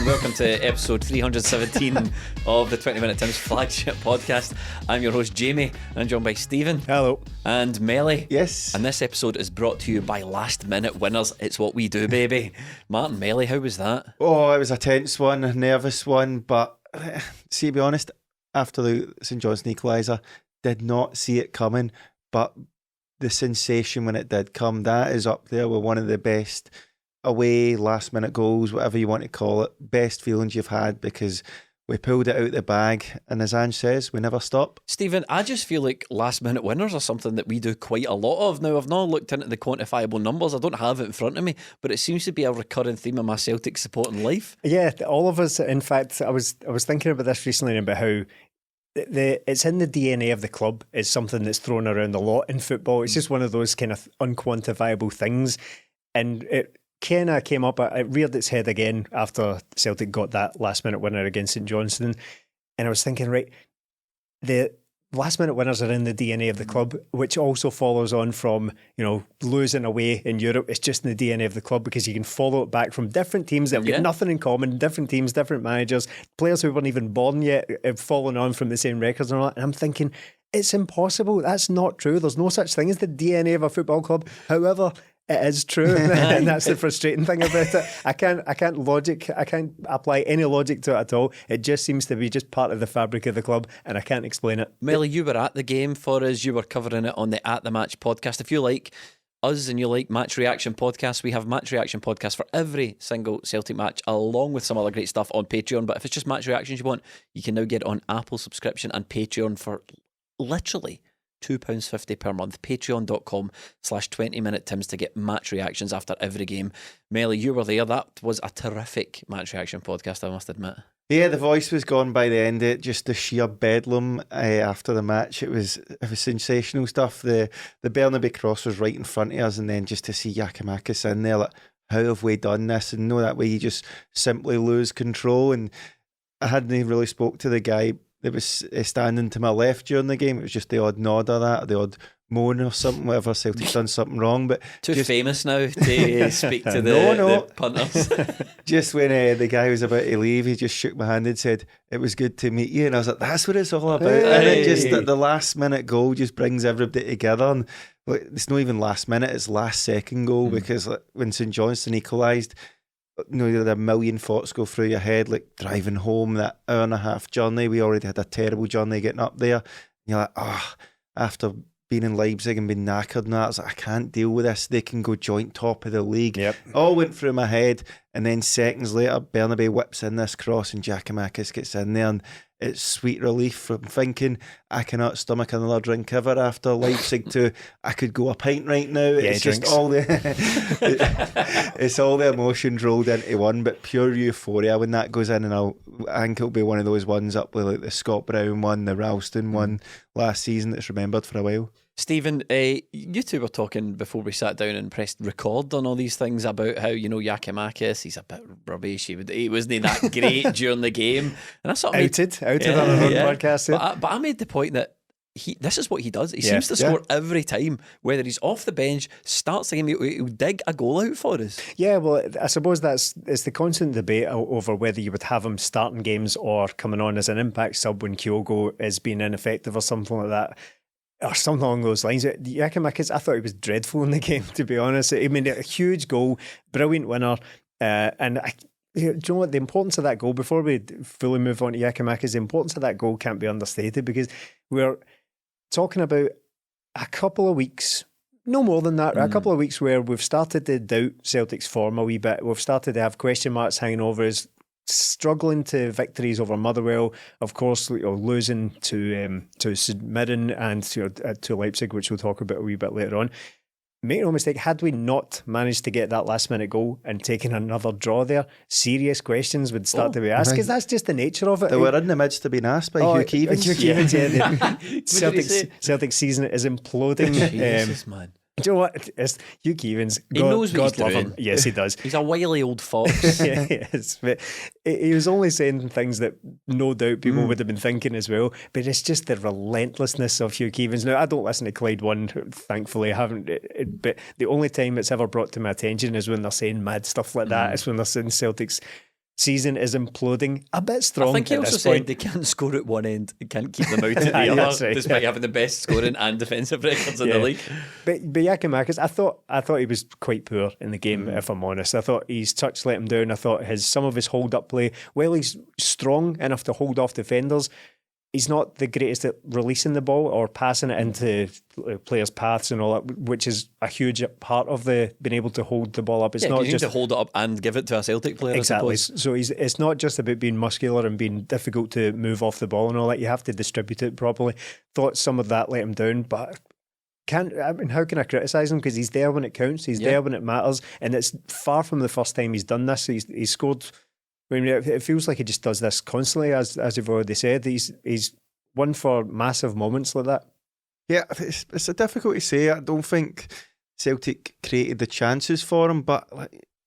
welcome to episode 317 of the 20 Minute Tim's flagship podcast. I'm your host Jamie, and I'm joined by Stephen. Hello. And Melly. Yes. And this episode is brought to you by Last Minute Winners. It's what we do, baby. Martin, Melly, how was that? Oh, it was a tense one, a nervous one, but see, to be honest, after the St Johnstone equaliser, did not see it coming, but the sensation when it did come, that is up there with one of the best away last minute goals, whatever you want to call it, best feelings you've had, because we pulled it out the bag, and as Ange says, we never stop. Stephen, I just feel like last minute winners are something that we do quite a lot of. Now, I've not looked into the quantifiable numbers, I don't have it in front of me, but it seems to be a recurring theme of my Celtic support in life. Yeah, all of us. In fact, I was thinking about this recently, about how it's in the DNA of the club. It's something that's thrown around a lot in football. It's just one of those kind of unquantifiable things, and it kind of came up. It reared its head again after Celtic got that last minute winner against St Johnstone, and I was thinking, right, the last minute winners are in the DNA of the club, which also follows on from, you know, losing away in Europe. It's just in the DNA of the club, because you can follow it back from different teams that have got nothing in common, different teams, different managers, players who weren't even born yet have fallen on from the same records and all that. And I'm thinking, it's impossible. That's not true. There's no such thing as the DNA of a football club. However, it is true, and that's the frustrating thing about it. I can't apply any logic to it at all. It just seems to be just part of the fabric of the club, and I can't explain it. Melly, you were at the game for us. You were covering it on the At The Match podcast. If you like us and you like match reaction podcasts, we have match reaction podcasts for every single Celtic match, along with some other great stuff on Patreon. But if it's just match reactions you want, you can now get it on Apple subscription and Patreon for literally £2.50 per month. Patreon.com/20minutetims to get match reactions after every game. Melly, you were there. That was a terrific match reaction podcast, I must admit. Yeah, the voice was gone by the end of it. Just the sheer bedlam after the match. It was sensational stuff. The Bernabei cross was right in front of us, and then just to see Giakoumakis in there, like, how have we done this? And know that way you just simply lose control. And I hadn't really spoke to the guy that was standing to my left during the game. It was just the odd nod or that, or the odd moan or something, whatever, Celtic's done something wrong. But too famous now to speak to the punters. Just when the guy was about to leave, he just shook my hand and said, "It was good to meet you." And I was like, that's what it's all about. And it just, the last minute goal just brings everybody together. And like, it's not even last minute, it's last second goal, because like, when St Johnstone equalised, you know, you had a million thoughts go through your head, like driving home that hour and a half journey. We already had a terrible journey getting up there. And you're like, after being in Leipzig and being knackered and that, I was like, I can't deal with this. They can go joint top of the league. Yep. All went through my head, and then seconds later, Bernabei whips in this cross and Giakoumakis gets in there, and it's sweet relief from thinking, I cannot stomach another drink ever after Leipzig to I could go a pint right now. Yeah, it's just all the it's all the emotions rolled into one, but pure euphoria when that goes in. And I think it'll be one of those ones up with like the Scott Brown one, the Ralston one last season that's remembered for a while. Stephen, you two were talking before we sat down and pressed record on all these things about how, you know, Giakoumakis, he's a bit rubbish. He wasn't that great during the game, and I sort of outed on our own podcast. But I made the point that this is what he does. He seems to score every time, whether he's off the bench, starts the game, he'll dig a goal out for us. Yeah, well, I suppose it's the constant debate over whether you would have him starting games or coming on as an impact sub when Kyogo is being ineffective or something like that, or something along those lines. Giakoumakis, I thought he was dreadful in the game, to be honest. I mean, a huge goal, brilliant winner, and do you know what, the importance of that goal, before we fully move on to Giakoumakis, the importance of that goal can't be understated, because we're talking about a couple of weeks, no more than that, a couple of weeks where we've started to doubt Celtic's form a wee bit. We've started to have question marks hanging over us, struggling to victories over Motherwell, of course, losing to St Mirren and to Leipzig, which we'll talk about a wee bit later on. Make no mistake, had we not managed to get that last minute goal and taken another draw there, serious questions would start to be asked, because that's just the nature of it. They were in the midst of being asked by Hugh Keevins. Celtic's season is imploding. Jesus, man. Do you know what? Hugh Keevins, he knows what God he's love doing. him. Yes, he does. He's a wily old fox. Yes, but he was only saying things that no doubt people would have been thinking as well. But it's just the relentlessness of Hugh Keevins. Now, I don't listen to Clyde One, thankfully. I haven't. But the only time it's ever brought to my attention is when they're saying mad stuff like that. It's when they're saying Celtic's season is imploding a bit strong. I think he at also this said point. they can't score at one end and can't keep them out at the Aye, other, that's right, despite yeah. having the best scoring and defensive records in the league. But Giakoumakis, I thought he was quite poor in the game, if I'm honest. I thought his touch let him down. I thought some of his hold-up play, while he's strong enough to hold off defenders, he's not the greatest at releasing the ball or passing it into players' paths and all that, which is a huge part of the being able to hold the ball up. It's not you just need to hold it up and give it to a Celtic player. exactly. I suppose. So it's not just about being muscular and being difficult to move off the ball and all that. You have to distribute it properly. Thought some of that let him down, but how can I criticise him? Because he's there when it counts. He's there when it matters, and it's far from the first time he's done this. He's scored. I mean, it feels like he just does this constantly, as you've already said. He's one for massive moments like that. Yeah, it's difficult to say. I don't think Celtic created the chances for him, but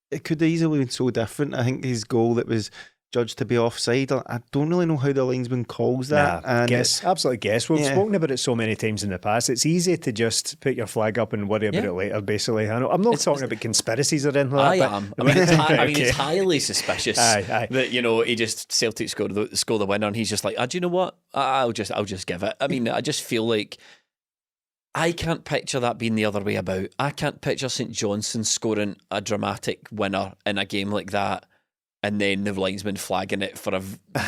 it could easily have been so different. I think his goal that was judged to be offside, I don't really know how the linesman calls that. Absolutely guess. We've spoken about it so many times in the past. It's easy to just put your flag up and worry about it later, basically. I'm not talking about conspiracies or anything like that. I am. I mean, it's highly suspicious that, he just Celtic score the winner and he's just like, do you know what? I'll just give it. I mean, I just feel like I can't picture that being the other way about. I can't picture St Johnstone scoring a dramatic winner in a game like that and then the linesman flagging it for a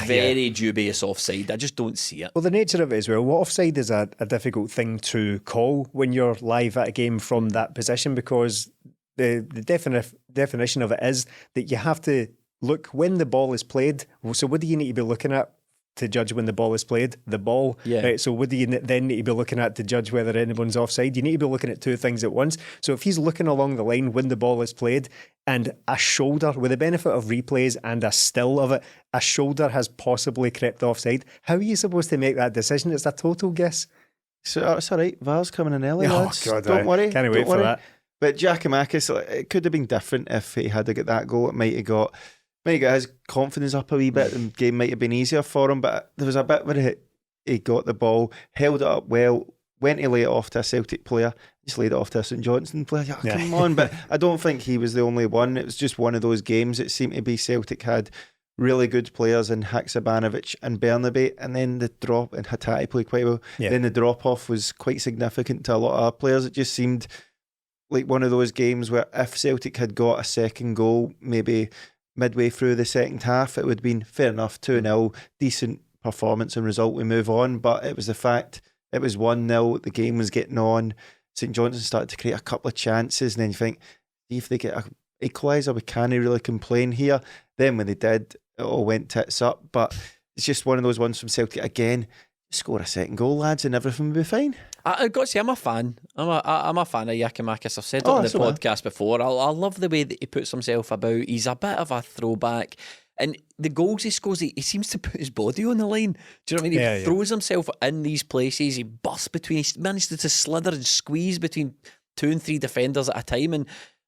very dubious offside. I just don't see it. Well, the nature of it as well, offside is a difficult thing to call when you're live at a game from that position, because the definition of it is that you have to look when the ball is played. So what do you need to be looking at to judge when the ball is played? The ball. Yeah. Right, so what do you then need to be looking at to judge whether anyone's offside? You need to be looking at two things at once. So if he's looking along the line when the ball is played and a shoulder, with the benefit of replays and a still of it, a shoulder has possibly crept offside, how are you supposed to make that decision? It's a total guess. So it's all right. VAR's coming in early, lads. God, don't worry. Can't wait for that. But Giakoumakis, it could have been different if he had to get that goal. It might have got his confidence up a wee bit and the game might have been easier for him, but there was a bit where he got the ball, held it up well, went to lay it off to a Celtic player, just laid it off to a St Johnstone player. Come on, but I don't think he was the only one. It was just one of those games. It seemed to be Celtic had really good players in Haksabanovic and Bernabe, and then the drop, and Hattati played quite well. Then the drop off was quite significant to a lot of our players. It just seemed like one of those games where if Celtic had got a second goal, maybe midway through the second half, it would have been fair enough, 2-0, decent performance and result, we move on. But it was the fact it was 1-0, the game was getting on, St Johnstone started to create a couple of chances, and then you think, see if they get an equaliser, we can't really complain here. Then when they did, it all went tits up. But it's just one of those ones from Celtic again, score a second goal, lads, and everything will be fine. I've got to say, I'm a fan. I'm a fan of Giakoumakis. I've said it on the podcast before. I love the way that he puts himself about. He's a bit of a throwback. And the goals he scores, he seems to put his body on the line. Do you know what I mean? He throws himself in these places. He busts between. He manages to slither and squeeze between 2 and 3 defenders at a time. And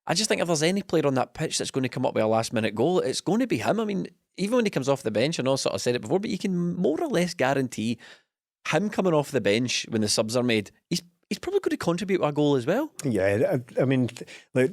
I just think if there's any player on that pitch that's going to come up with a last minute goal, it's going to be him. I mean, even when he comes off the bench, I know I sort of said it before, but you can more or less guarantee him coming off the bench when the subs are made, he's probably going to contribute to a goal as well. Yeah, I mean, like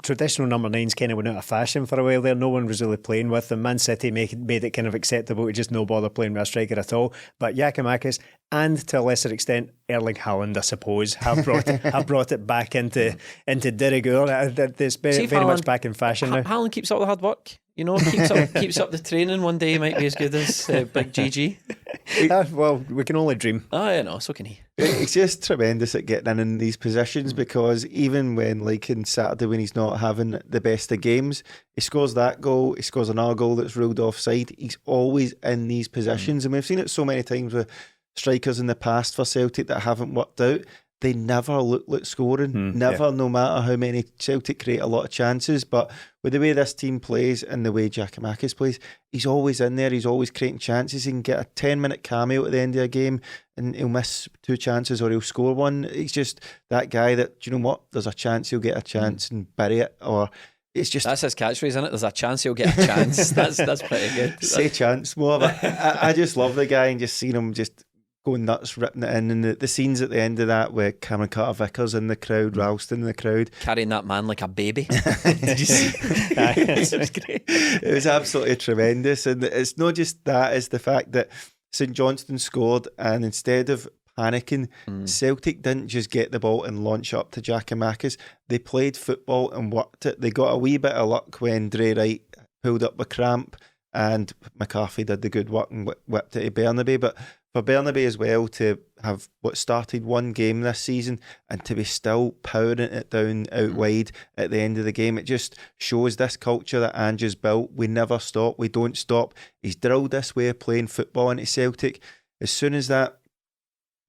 traditional number 9s kind of went out of fashion for a while there. No one was really playing with them. Man City made it kind of acceptable to just no bother playing with a striker at all. But Giakoumakis, and to a lesser extent Erling Haaland, I suppose, have brought it back into de rigueur. It's very much back in fashion now. Haaland keeps up the hard work. You know, keeps up the training. One day he might be as good as Big GG. Well, we can only dream. I know, so can he. He's just tremendous at getting in these positions, because even when, like in Saturday, when he's not having the best of games, he scores that goal, he scores another goal that's ruled offside. He's always in these positions, and we've seen it so many times with strikers in the past for Celtic that haven't worked out. They never look like scoring. No matter how many. Celtic create a lot of chances, but with the way this team plays and the way Giakoumakis plays, he's always in there. He's always creating chances. He can get a 10-minute cameo at the end of a game and he'll miss 2 chances or he'll score one. He's just that guy that, do you know what? There's a chance he'll get a chance and bury it, or it's just... That's his catchphrase, isn't it? There's a chance he'll get a chance. That's pretty good. Say chance more, but I just love the guy, and just seeing him just going nuts, ripping it in. And the scenes at the end of that where Cameron Carter-Vickers in the crowd, Ralston in the crowd. Carrying that man like a baby. Did you see? It was great. It was absolutely tremendous. And it's not just that, it's the fact that St Johnstone scored, and instead of panicking, Celtic didn't just get the ball and launch up to Giakoumakis. They played football and worked it. They got a wee bit of luck when derr pulled up a cramp and McCarthy did the good work and whipped it to Burnaby. But for Burnaby as well to have what started one game this season and to be still powering it down out wide at the end of the game, it just shows this culture that Ange's built. We never stop. We don't stop. He's drilled this way of playing football into Celtic. As soon as that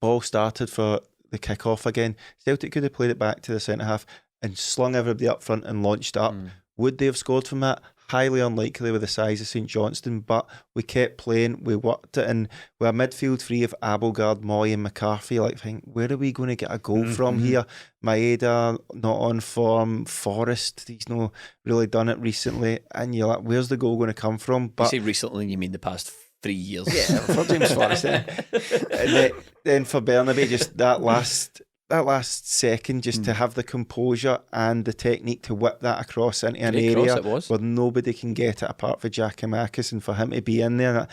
ball started for the kick-off again, Celtic could have played it back to the centre-half and slung everybody up front and launched up. Would they have scored from that? Highly unlikely with the size of St Johnstone, but we kept playing, we worked it, and with a midfield three of Abelgard, Moy and McCarthy, like, think, where are we going to get a goal from here? Maeda not on form, Forrest, he's not really done it recently, and you're like, where's the goal going to come from? But you say recently, you mean the past 3 years? Yeah, for James Forrest. And then for Burnaby, just that last second, just to have the composure and the technique to whip that across into an area where nobody can get it apart from Giakoumakis, and for him to be in there,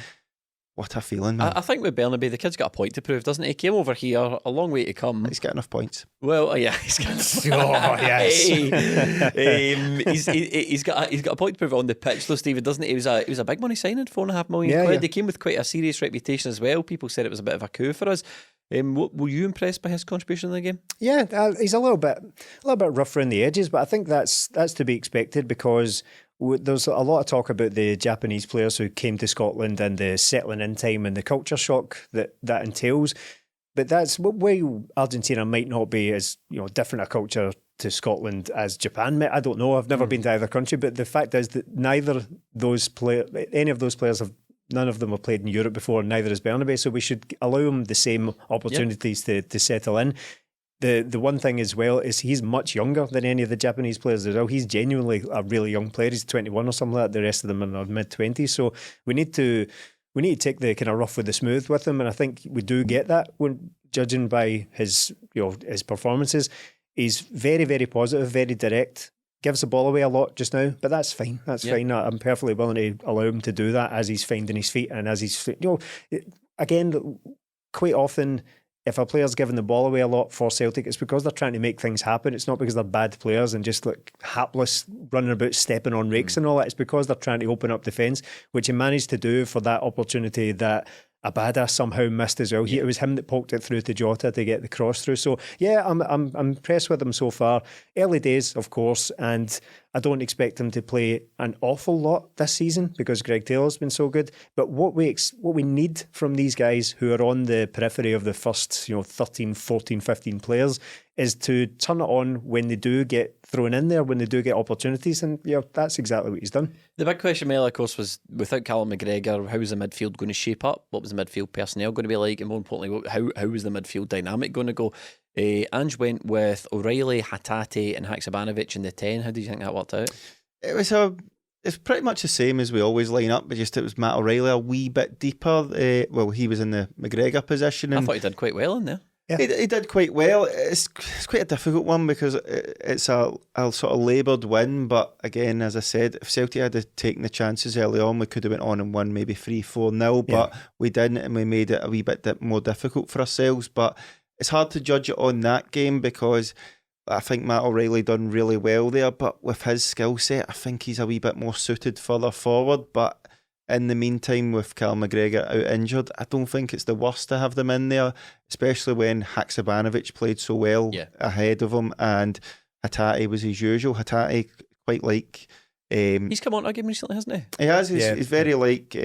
what a feeling, man. I think with Burnaby, the kid's got a point to prove, doesn't he? He came over here, a long way to come. He's got enough points. Well, yeah, he's got enough. Oh, yes. He's got a point to prove on the pitch, though, Stephen, doesn't he? He was a big money signing, £4.5 million quid. He came with quite a serious reputation as well. People said it was a bit of a coup for us. Were you impressed by his contribution in the game? Yeah, he's a little bit rough around the edges, but I think that's to be expected because there's a lot of talk about the Japanese players who came to Scotland and the settling in time and the culture shock that entails. But that's why Argentina might not be as different a culture to Scotland as Japan. I don't know. I've never been to either country, but the fact is that any of those players have. None of them have played in Europe before, neither has Burnaby, so we should allow him the same opportunities to settle in. The one thing as well is he's much younger than any of the Japanese players as well. He's genuinely a really young player. He's 21 or something like that. The rest of them are in their mid-20s. So we need to take the kind of rough with the smooth with him, and I think we do get that when judging by his performances. He's very, very positive, very direct. Gives the ball away a lot just now, but that's fine. That's fine. I'm perfectly willing to allow him to do that as he's finding his feet and as he's, again, quite often, if a player's giving the ball away a lot for Celtic, it's because they're trying to make things happen. It's not because they're bad players and just like hapless running about stepping on rakes and all that. It's because they're trying to open up defence, which he managed to do for that opportunity that Abada somehow missed as well. It was him that poked it through to Jota to get the cross through. So yeah, I'm impressed with him so far. Early days, of course, and I don't expect him to play an awful lot this season because Greg Taylor's been so good. But what we need from these guys who are on the periphery of the first 13, 14, 15 players is to turn it on when they do get thrown in there, when they do get opportunities, and that's exactly what he's done. The big question, Mel, of course, was without Callum McGregor, how was the midfield going to shape up? What was the midfield personnel going to be like? And more importantly, how was the midfield dynamic going to go? Ange went with O'Reilly, Hatate and Haksabanovic in the 10. How do you think that worked out? It's pretty much the same as we always line up, but just it was Matt O'Reilly a wee bit deeper. He was in the McGregor position. I thought he did quite well in there. Yeah. He did quite well. It's quite a difficult one because it's a sort of laboured win, but again, as I said, if Celtic had taken the chances early on, we could have went on and won maybe 3-4-0, but we didn't, and we made it a wee bit more difficult for ourselves. But it's hard to judge it on that game because I think Matt O'Reilly done really well there, but with his skill set, I think he's a wee bit more suited further forward. But in the meantime, with Callum McGregor out injured, I don't think it's the worst to have them in there, especially when Haksabanovic played so well ahead of him, and Hatate was as usual. Hatate quite like... he's come on to a game recently, hasn't he? He has. He's very like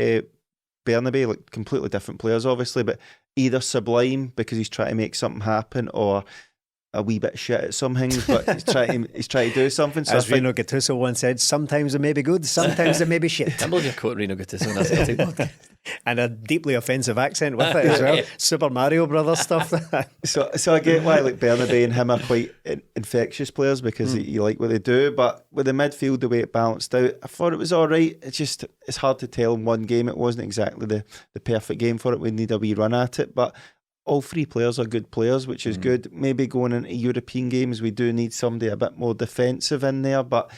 Burnaby, like completely different players, obviously, but either sublime because he's trying to make something happen, or a wee bit shit at some things, but he's trying to do something. So as Rino Gattuso once said, sometimes it may be good, sometimes it may be shit. I believe you're quoting Rino Gattuso in that Celtic podcast. And a deeply offensive accent with it as well. Super Mario Brothers stuff. So I get why like Burnaby and him are quite infectious players because you like what they do, but with the midfield, the way it balanced out, I thought it was alright. It's hard to tell in one game. It wasn't exactly the perfect game for it. We need a wee run at it, but all three players are good players, which is good. Maybe going into European games, we do need somebody a bit more defensive in there. But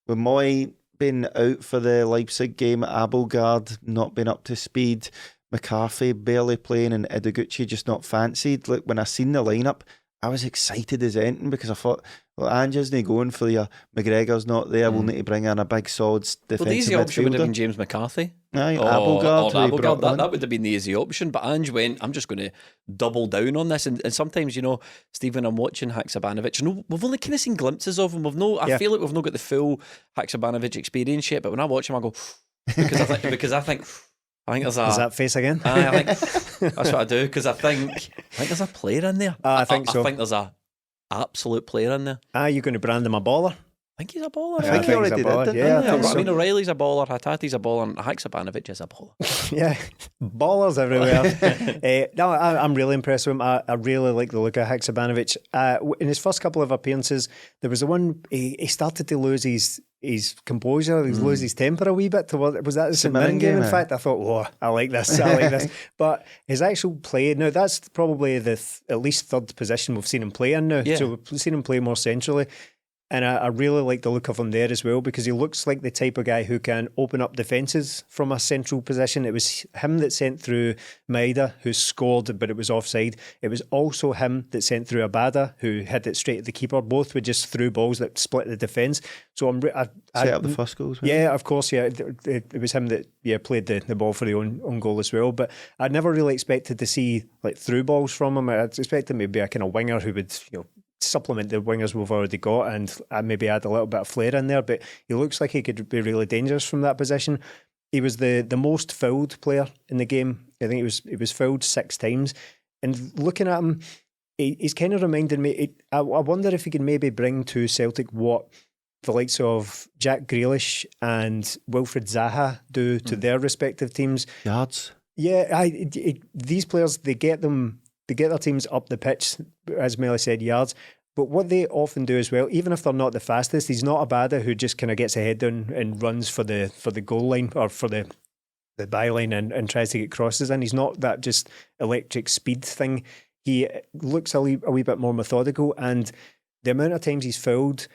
with Moy being out for the Leipzig game, Abelgard not being up to speed, McCarthy barely playing, and Ideguchi just not fancied. Like, when I seen the lineup, I was excited as anything, because I thought, well, Ange's not going for you. McGregor's not there. We'll need to bring in a big, solid defensive Well, the easy option would have midfielder. been James McCarthy. Aye, Or Abelgard. who he Abelgard. brought in. That would have been the easy option. But Ange went, I'm just going to double down on this. And sometimes, Stephen, I'm watching Haksabanovic. We've only kind of seen glimpses of him. I feel like we've not got the full Haksabanovic experience yet. But when I watch him, I go, because I think there's a... Is that face again? I think that's what I do, because I think there's a player in there. I think so. I think there's a absolute player in there. You're going to brand him a baller? I think he's a baller. I think he already did, didn't he? Yeah, I think I so. mean, O'Reilly's a baller, Hatati's a baller, and Haksabanovic is a baller. Yeah, ballers everywhere. No, I'm really impressed with him. I really like the look of Haksabanovic. In his first couple of appearances, there was the one he started to lose his composure, lose his temper a wee bit. Was that the St Mirren game? In fact, I thought, oh, I like this. But his actual play, now that's probably the at least third position we've seen him play in now. Yeah. So we've seen him play more centrally. And I really like the look of him there as well, because he looks like the type of guy who can open up defences from a central position. It was him that sent through Maeda, who scored, but it was offside. It was also him that sent through Abada, who hit it straight at the keeper. Both were just through balls that split the defence. So Set up the first goals. Yeah, of course, yeah. It was him that played the ball for the own goal as well. But I never really expected to see like through balls from him. I expected maybe a kind of winger who would, supplement the wingers we've already got and maybe add a little bit of flair in there, but he looks like he could be really dangerous from that position. He was the most fouled player in the game. I think he was fouled 6 times, and looking at him, he's kind of reminded me, I wonder if he can maybe bring to Celtic what the likes of Jack Grealish and Wilfried Zaha do to their respective teams. Yards. Yeah, these players, they get their teams up the pitch, as Melly said, yards. But what they often do as well, even if they're not the fastest, he's not a badder who just kind of gets a head down and runs for the goal line or for the byline and tries to get crosses in. He's not that just electric speed thing. He looks a wee bit more methodical, and the amount of times he's fouled,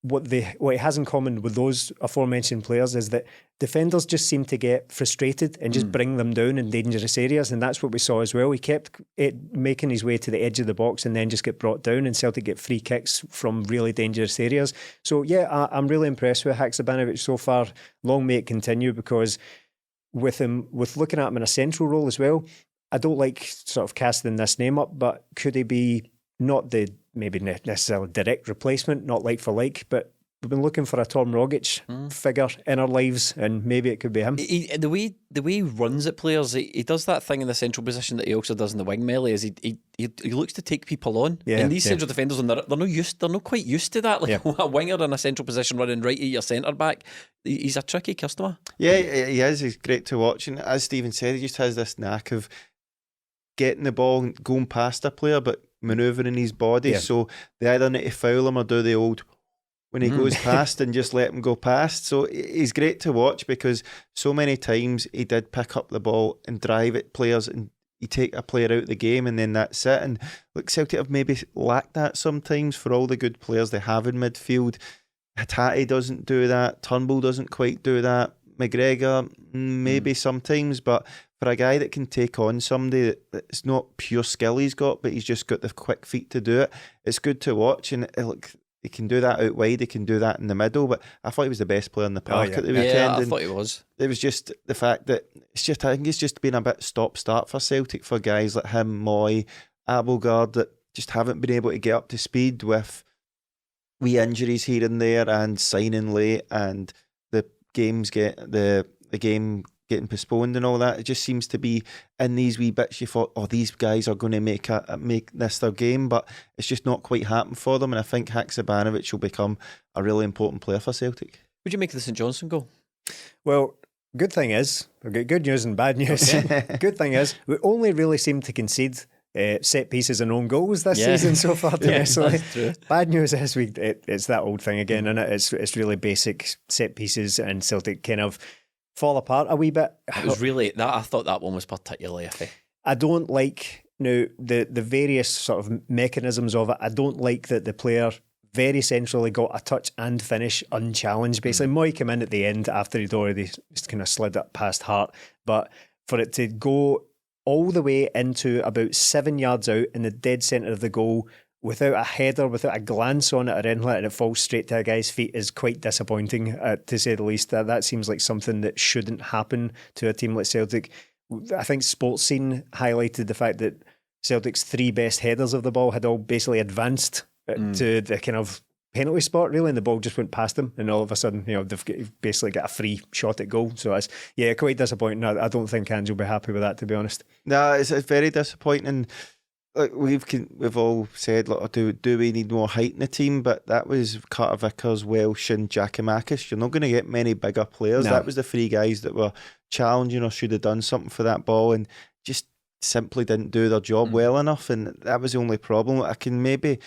what he has in common with those aforementioned players is that defenders just seem to get frustrated and just bring them down in dangerous areas, and that's what we saw as well. He kept making his way to the edge of the box and then just get brought down, and Celtic get free kicks from really dangerous areas. So yeah, I'm really impressed with Haksabanovic so far. Long may it continue, because with looking at him in a central role as well, I don't like sort of casting this name up, but could he be not the maybe necessarily direct replacement, not like for like, but we've been looking for a Tom Rogic figure in our lives, and maybe it could be him. The way he runs at players, he does that thing in the central position that he also does in the wing melee. Is he looks to take people on, and these central defenders, they're not quite used to that. Like a winger in a central position running right at your centre back. He's a tricky customer. Yeah, he is. He's great to watch, and as Stephen said, he just has this knack of getting the ball and going past a player, but manoeuvring his body. So they either need to foul him or do the old when he goes past and just let him go past. So he's great to watch, because so many times he did pick up the ball and drive at players, and you take a player out of the game and then that's it. And look, Celtic have maybe lacked that sometimes for all the good players they have in midfield. Hatate doesn't do that. Turnbull doesn't quite do that. McGregor maybe sometimes, but for a guy that can take on somebody that's not pure skill he's got, but he's just got the quick feet to do it, it's good to watch. And look, he can do that out wide, he can do that in the middle, but I thought he was the best player in the park at the weekend. Yeah, I thought he was. It was just the fact that I think it's just been a bit stop-start for Celtic, for guys like him, Moy, Abelgard, that just haven't been able to get up to speed with wee injuries here and there, and signing late, and the game getting postponed and all that. It just seems to be in these wee bits you thought, these guys are going to make this their game, but it's just not quite happened for them. And I think Haksabanovic will become a really important player for Celtic. What would you make of the St Johnstone goal? Well, good thing is, we've got good news and bad news. Good thing is, we only really seem to concede set pieces and own goals this season so far. That's true. Bad news is it's that old thing again, and it's really basic set pieces, and Celtic kind of fall apart a wee bit. It was really that. I thought that one was particularly iffy. I don't like Now, the various sort of mechanisms of it, I don't like that the player very centrally got a touch and finish unchallenged. Basically, Moy came in at the end after he'd already just kind of slid up past Hart. But for it to go all the way into about 7 yards out in the dead centre of the goal without a header, without a glance on it or anything, and it falls straight to a guy's feet is quite disappointing, to say the least. That seems like something that shouldn't happen to a team like Celtic. I think Sports Scene highlighted the fact that Celtic's 3 best headers of the ball had all basically advanced to the kind of penalty spot, really, and the ball just went past them, and all of a sudden, they've basically got a free shot at goal. So it's quite disappointing. I don't think Ange will be happy with that, to be honest. No, it's very disappointing. Like we've all said, like, do we need more height in the team? But that was Carter Vickers, Welsh, and Giakoumakis. You're not going to get many bigger players. No. That was the 3 guys that were challenging or should have done something for that ball, and just simply didn't do their job well enough. And that was the only problem. I can maybe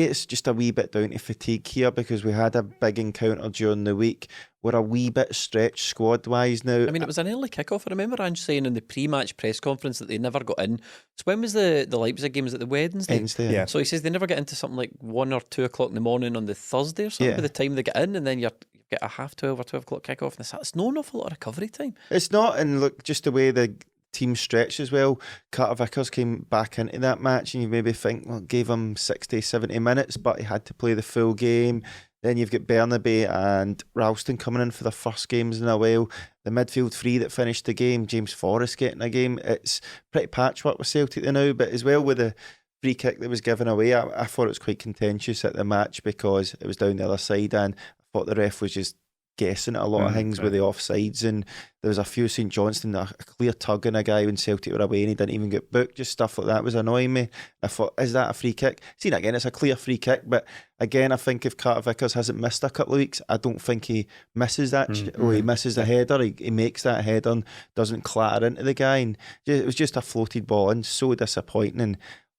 it's just a wee bit down to fatigue here, because we had a big encounter during the week. We're a wee bit stretched squad-wise now. I mean, it was an early kick-off. I remember Ange saying in the pre-match press conference that they never got in. So when was the Leipzig game? Was it the Wednesday? Yeah. So he says they never get into something like 1 or 2 o'clock in the morning on the Thursday or something by the time they get in, and then you get a half 12 or 12 o'clock kick-off. And it's not an awful lot of recovery time. It's not, and look, just the way the team stretched as well. Carter Vickers came back into that match, and you maybe think, well, gave him 60, 70 minutes, but he had to play the full game. Then you've got Bernabe and Ralston coming in for the first games in a while. The midfield 3 that finished the game, James Forrest getting a game. It's pretty patchwork with Celtic now, but as well with the free kick that was given away, I thought it was quite contentious at the match because it was down the other side, and I thought the ref was just guessing at a lot of things with the offsides, and there was a few St Johnstone, a clear tug on a guy when Celtic were away and he didn't even get booked. Just stuff like that was annoying me. I thought, is that a free kick? Seen it again, it's a clear free kick, but again, I think if Carter Vickers hasn't missed a couple of weeks, I don't think he misses that or he misses the header. He makes that header and doesn't clatter into the guy, and it was just a floated ball, and so disappointing. And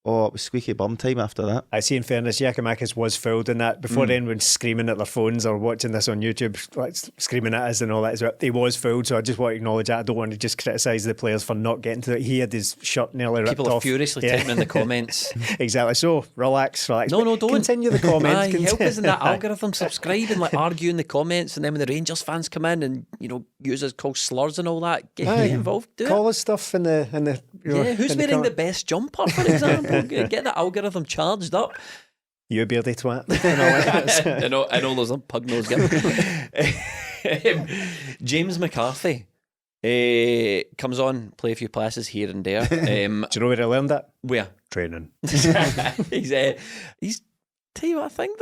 it was squeaky bum time after that. I see, in fairness, Giakoumakis was fouled in that. Before anyone's screaming at their phones or watching this on YouTube, like, screaming at us and all that as well, he was fouled, so I just want to acknowledge that. I don't want to just criticise the players for not getting to it. He had his shirt nearly ripped off. People are furiously typing in the comments. Exactly, so relax. No, don't. Continue the comments. Help us in that algorithm, subscribe and argue in the comments, and then when the Rangers fans come in and use us, call slurs and all that, get involved. Call us stuff in the who's wearing the best jumper, for example? Get the algorithm charged up. You beardy twat. I know there's a pug nose guy. James McCarthy comes on, play a few passes here and there. Do you know where I learned that? Where? Training. He's tell you what, I think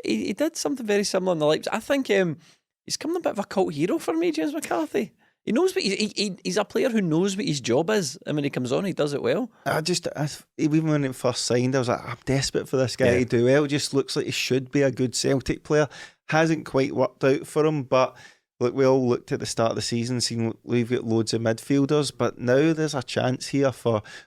he did something very similar in the Leipzig. I think he's become a bit of a cult hero for me, James McCarthy. He knows what he's a player who knows what his job is, and when he comes on, he does it well. Even when it first signed, I was like, I'm desperate for this guy to do well. Just looks like he should be a good Celtic player. Hasn't quite worked out for him, but look, we all looked at the start of the season, seen we've got loads of midfielders, but now there's a chance here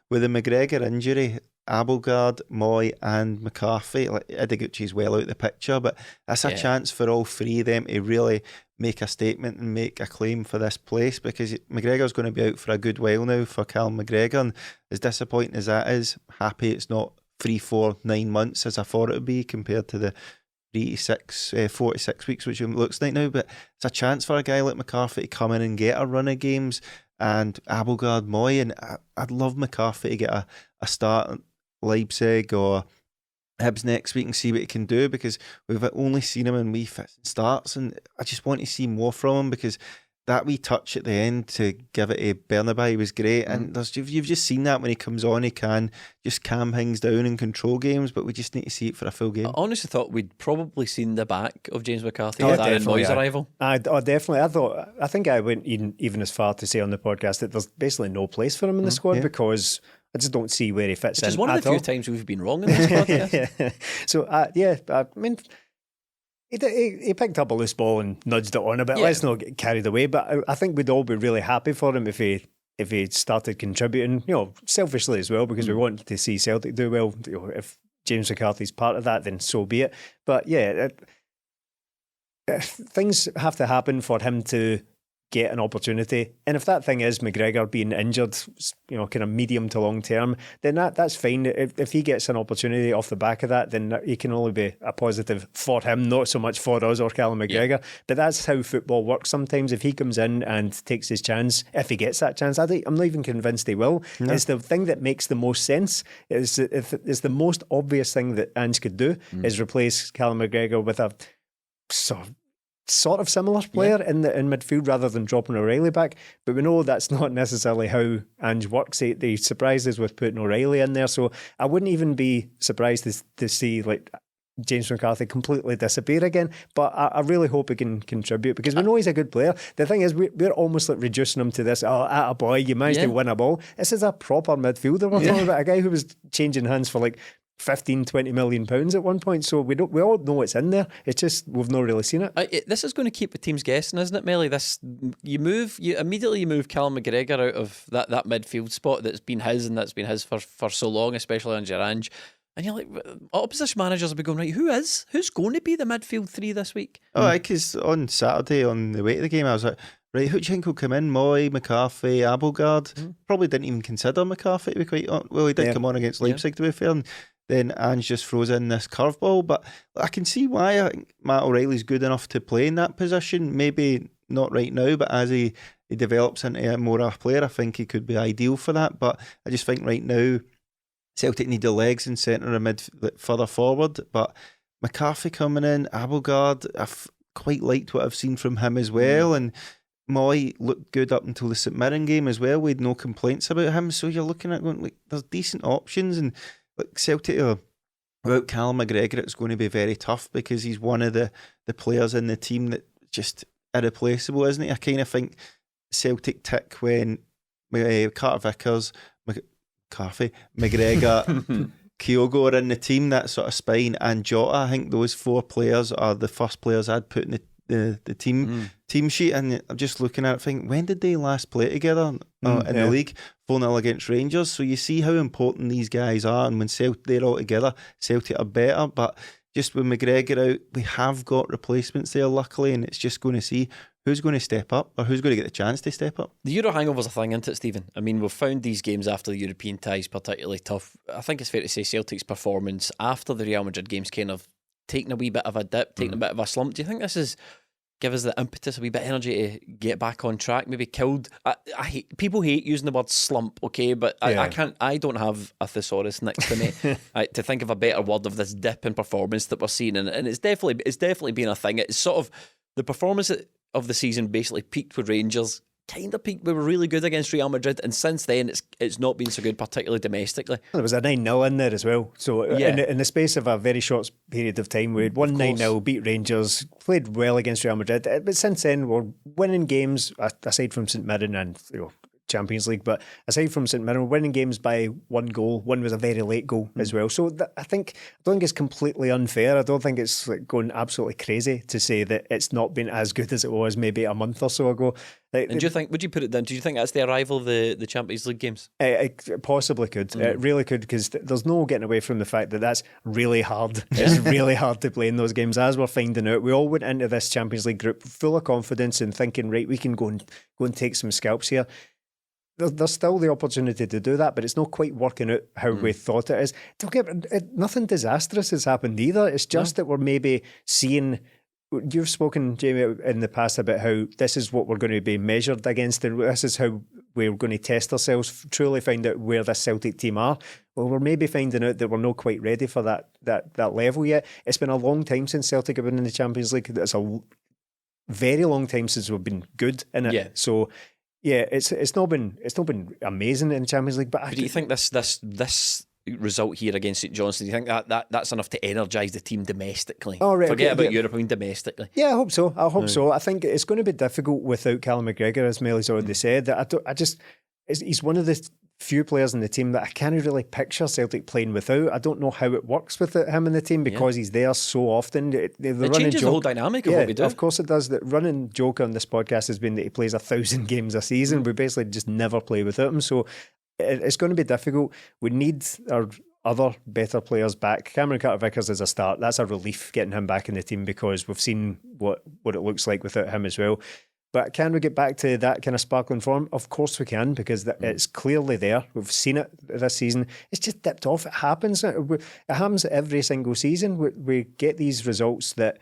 with the McGregor injury, Abelgard, Moy and McCarthy. Like, Ideguchi's well out the picture, but that's a chance for all 3 of them to really make a statement and make a claim for this place, because McGregor's going to be out for a good while now for Callum McGregor, and as disappointing as that is, happy it's not 3, 4, 9 months as I thought it would be compared to the 46 weeks which it looks like now. But it's a chance for a guy like McCarthy to come in and get a run of games, and Abelgard, Moy, and I'd love McCarthy to get a start at Leipzig or Hibs next week and see what he can do, because we've only seen him in wee fits and starts, and I just want to see more from him, because that wee touch at the end to give it to Bernabe was great, and you've just seen that when he comes on, he can just calm things down and control games, but we just need to see it for a full game. I honestly thought we'd probably seen the back of James McCarthy with Aaron Moy's arrival. Definitely. I think I went even as far to say on the podcast that there's basically no place for him in the squad, because I just don't see where he fits in. Which is one of the few times we've been wrong in this podcast. So, I mean, he picked up a loose ball and nudged it on a bit. Let's not get carried away, but I think we'd all be really happy for him if he started contributing, selfishly as well, because we want to see Celtic do well. If James McCarthy's part of that, then so be it. But things have to happen for him to get an opportunity. And if that thing is McGregor being injured, kind of medium to long term, then that's fine. If he gets an opportunity off the back of that, then he can only be a positive for him, not so much for us or Callum McGregor. Yeah. But that's how football works sometimes. If he comes in and takes his chance, if he gets that chance, I'm not even convinced he will. No. It's the thing that makes the most sense. It's the most obvious thing that Ange could do is replace Callum McGregor with a sort of similar player in midfield rather than dropping O'Reilly back. But we know that's not necessarily how Ange works. They surprised us with putting O'Reilly in there. So I wouldn't even be surprised to see like James McCarthy completely disappear again. But I really hope he can contribute because we know he's a good player. The thing is, we're almost like reducing him to this, a boy, you managed to win a ball. This is a proper midfielder. We're talking about a guy who was changing hands for like 15-20 million pounds at one point, so we all know it's in there. It's just we've not really seen it. This is going to keep the teams guessing, isn't it, Melly? You immediately move Callum McGregor out of that midfield spot that's been his for so long, especially under Ange. And you're like, opposition managers will be going, right, who's going to be the midfield three this week? Oh, because on Saturday on the way to the game, I was like, right, who do you think will come in? Moy, McCarthy, Abelgard. Probably didn't even consider McCarthy to be quite honest. Well, he did come on against Leipzig to be fair. And then Ange just throws in this curveball. But I can see why. I think Matt O'Reilly's good enough to play in that position. Maybe not right now, but as he develops into a more a player, I think he could be ideal for that. But I just think right now, Celtic need the legs in centre and mid further forward. But McCarthy coming in, Abelgard, I've quite liked what I've seen from him as well. And Moy looked good up until the St Mirren game as well. We had no complaints about him. So you're looking at going, like, there's decent options. And like Celtic, without Callum McGregor, it's going to be very tough because he's one of the players in the team that just irreplaceable, isn't he? I kind of think Celtic tick when Carter Vickers, McCarthy, McGregor, Kyogo are in the team, that sort of spine, and Jota. I think those four players are the first players I'd put in the team sheet. And I'm just looking at it thinking, when did they last play together in the league? 4-0 against Rangers. So you see how important these guys are, and when they're all together, Celtic are better. But just with McGregor out, we have got replacements there, luckily, and it's just going to see who's going to step up or who's going to get the chance to step up. The Euro hangover's a thing, isn't it, Stephen? I mean, we've found these games after the European ties particularly tough. I think it's fair to say Celtic's performance after the Real Madrid games kind of taking a wee bit of a dip, taking a bit of a slump. Do you think this is give us the impetus, a wee bit of energy to get back on track? Maybe killed. People hate using the word slump, okay, but I can't. I don't have a thesaurus next to me to think of a better word of this dip in performance that we're seeing, and it's definitely been a thing. It's sort of the performance of the season basically peaked with Rangers. Kind of peaked. We were really good against Real Madrid, and since then it's not been so good, particularly domestically. There was a 9-0 in there as well. So in the space of a very short period of time, we had won 9-0, beat Rangers, played well against Real Madrid. But since then, we're winning games aside from St Mirren and Champions League. But aside from St Mirren, we're winning games by one goal. One was a very late goal as well. So I don't think it's completely unfair. I don't think it's like going absolutely crazy to say that it's not been as good as it was maybe a month or so ago. And do you think? Would you put it down? Do you think that's the arrival of the Champions League games? It possibly could. It really could, because there's no getting away from the fact that that's really hard. It's really hard to play in those games, as we're finding out. We all went into this Champions League group full of confidence and thinking, right, we can go and take some scalps here. There's still the opportunity to do that, but it's not quite working out how we thought it is. Nothing disastrous has happened either. It's just that we're maybe seeing. You've spoken, Jamie, in the past about how this is what we're going to be measured against, and this is how we're going to test ourselves, truly find out where this Celtic team are. Well, we're maybe finding out that we're not quite ready for that level yet. It's been a long time since Celtic have been in the Champions League. It's a very long time since we've been good in it. Yeah. So yeah, it's not been amazing in the Champions League. But do you think this result here against St Johnstone, do you think that's enough to energise the team domestically? Oh, right, Forget about Europe, I mean domestically. Yeah, I hope so. I think it's going to be difficult without Callum McGregor, as Melly's already said. He's one of the few players in the team that I can't really picture Celtic playing without. I don't know how it works with him in the team because he's there so often. It changes the whole dynamic of what we do. Of course it does. The running joke on this podcast has been that he plays 1,000 games a season. We basically just never play without him. So it's going to be difficult. We need our other better players back. Cameron Carter-Vickers is a start. That's a relief getting him back in the team because we've seen what it looks like without him as well. But can we get back to that kind of sparkling form? Of course we can, because it's clearly there. We've seen it this season. It's just dipped off. It happens. It happens every single season. We get these results that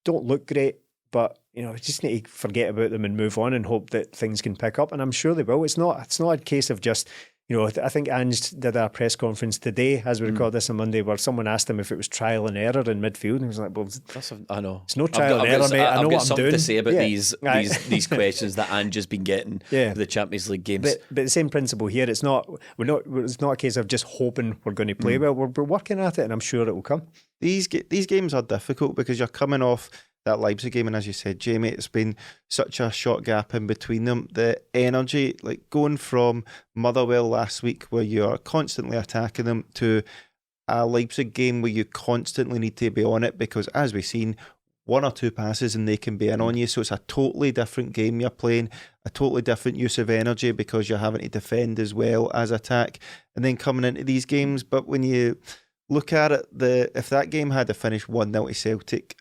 don't look great, but we just need to forget about them and move on and hope that things can pick up. And I'm sure they will. It's not a case of just, I think Ange did a press conference today as we record this on Monday, where someone asked him if it was trial and error in midfield, and he was like, "Well, I know it's no trial and error, mate. I know what I'm doing." To say about these questions that Ange has been getting for the Champions League games. But the same principle here. It's not a case of just hoping we're going to play well. We're working at it, and I'm sure it will come. These games are difficult because you're coming off that Leipzig game, and as you said, Jamie, it's been such a short gap in between them. The energy, like going from Motherwell last week where you're constantly attacking them, to a Leipzig game where you constantly need to be on it, because as we've seen, one or two passes and they can be in on you. So it's a totally different game you're playing, a totally different use of energy because you're having to defend as well as attack, and then coming into these games. But when you look at it, if that game had to finish 1-0 to Celtic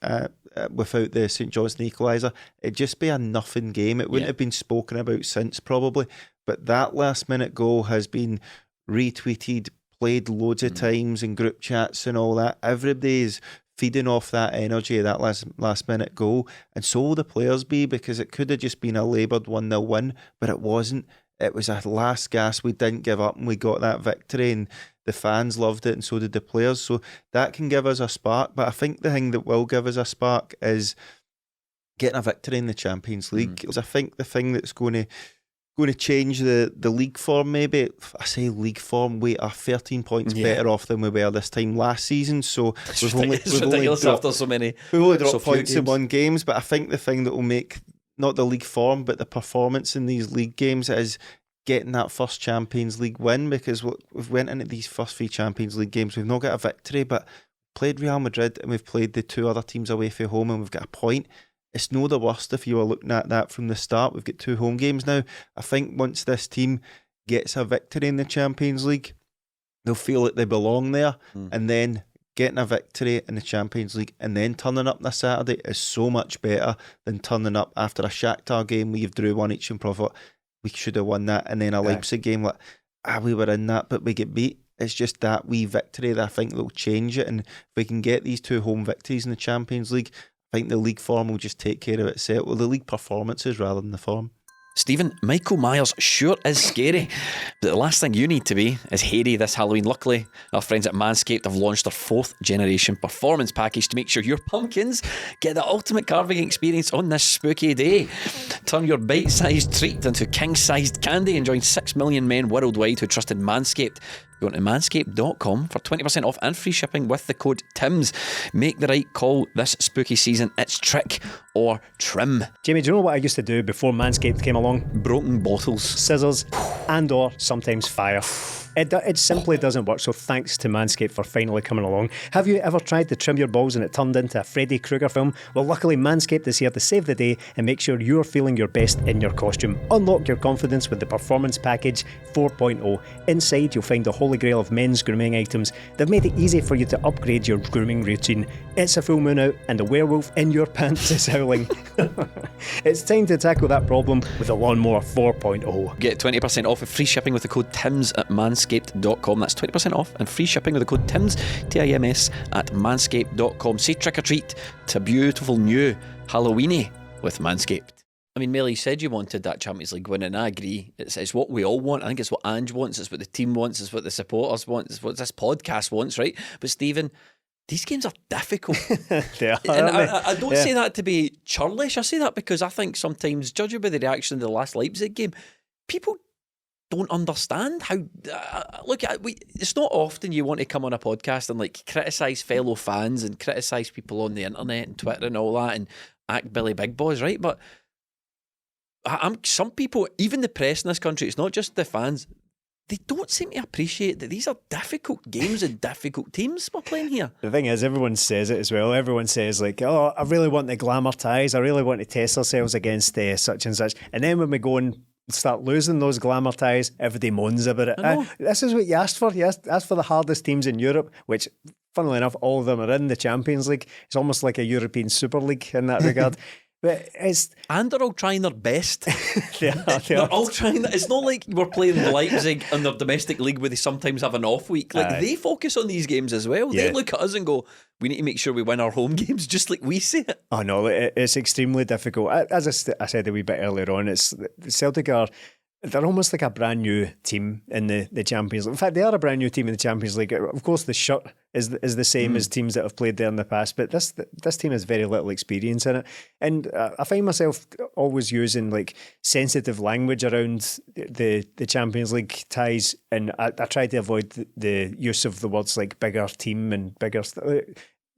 without the St Johnstone equaliser, it'd just be a nothing game. It wouldn't have been spoken about since, probably. But that last minute goal has been retweeted, played loads of times in group chats and all that. Everybody's feeding off that energy of that last minute goal, and so will the players be, because it could have just been a laboured 1-0 win, but it wasn't. It was a last gasp. We didn't give up and we got that victory, and the fans loved it and so did the players. So that can give us a spark. But I think the thing that will give us a spark is getting a victory in the Champions League. I think the thing that's going to change the league form, maybe, I say league form, we are 13 points better off than we were this time last season. So we've only dropped points in one games. But I think the thing that will make not the league form, but the performance in these league games is getting that first Champions League win, because we've went into these first 3 Champions League games, we've not got a victory, but played Real Madrid and we've played the 2 other teams away from home and we've got a point. It's no the worst if you were looking at that from the start. We've got 2 home games now. I think once this team gets a victory in the Champions League, they'll feel that they belong there, and then getting a victory in the Champions League and then turning up on a Saturday is so much better than turning up after a Shakhtar game where you've drew 1 each and thought, we should have won that, and then a Leipzig game like, we were in that but we get beat. It's just that wee victory that I think will change it, and if we can get these 2 home victories in the Champions League, I think the league form will just take care of itself. Well, the league performances rather than the form. Stephen, Michael Myers sure is scary, but the last thing you need to be is hairy this Halloween. Luckily, our friends at Manscaped have launched their 4th generation performance package to make sure your pumpkins get the ultimate carving experience on this spooky day. Turn your bite-sized treat into king-sized candy and join 6 million men worldwide who trusted Manscaped. Go on to manscaped.com for 20% off and free shipping with the code TIMS. Make the right call this spooky season. It's trick or trim. Jamie, do you know what I used to do before Manscaped came along? Broken bottles, scissors, and or sometimes fire. It simply doesn't work, so thanks to Manscaped for finally coming along. Have you ever tried to trim your balls and it turned into a Freddy Krueger film? Well, luckily Manscaped is here to save the day and make sure you're feeling your best in your costume. Unlock your confidence with the Performance Package 4.0. Inside you'll find the holy grail of men's grooming items. They've made it easy for you to upgrade your grooming routine. It's a full moon out and the werewolf in your pants is howling. It's time to tackle that problem with the Lawnmower 4.0. Get 20% off with free shipping with the code TIMS at manscaped.com. That's 20% off and free shipping with the code TIMS, TIMS, at manscaped.com. Say trick or treat to beautiful new Halloweeny with Manscaped. I mean, Mel, you said you wanted that Champions League win, and I agree. It's what we all want. I think it's what Ange wants, it's what the team wants, it's what the supporters want, it's what this podcast wants, right? But Stephen, these games are difficult. They are, and I don't say that to be churlish. I say that because I think sometimes, judging by the reaction to the last Leipzig game, people don't understand how. It's not often you want to come on a podcast and like criticise fellow fans and criticise people on the internet and Twitter and all that and act Billy Big Boys, right? But some people, even the press in this country, it's not just the fans, they don't seem to appreciate that these are difficult games and difficult teams we're playing here. The thing is, everyone says it as well. Everyone says like, oh, I really want the glamour ties. I really want to test ourselves against such and such. And then when we go and start losing those glamour ties, everybody moans about it. This is what you asked for. You asked for the hardest teams in Europe, which, funnily enough, all of them are in the Champions League. It's almost like a European Super League in that regard. But and they're all trying their best. They They're all trying. It's not like we're playing Leipzig in their domestic league where they sometimes have an off week. Like they focus on these games as well. They look at us and go, we need to make sure we win our home games, just like we say it. Oh no, it's extremely difficult. As I said a wee bit earlier on, it's Celtic they're almost like a brand new team in the Champions League. In fact, they are a brand new team in the Champions League. Of course, the shirt is the same as teams that have played there in the past, but this team has very little experience in it. And I find myself always using like sensitive language around the Champions League ties, and I try to avoid the use of the words like bigger team and bigger.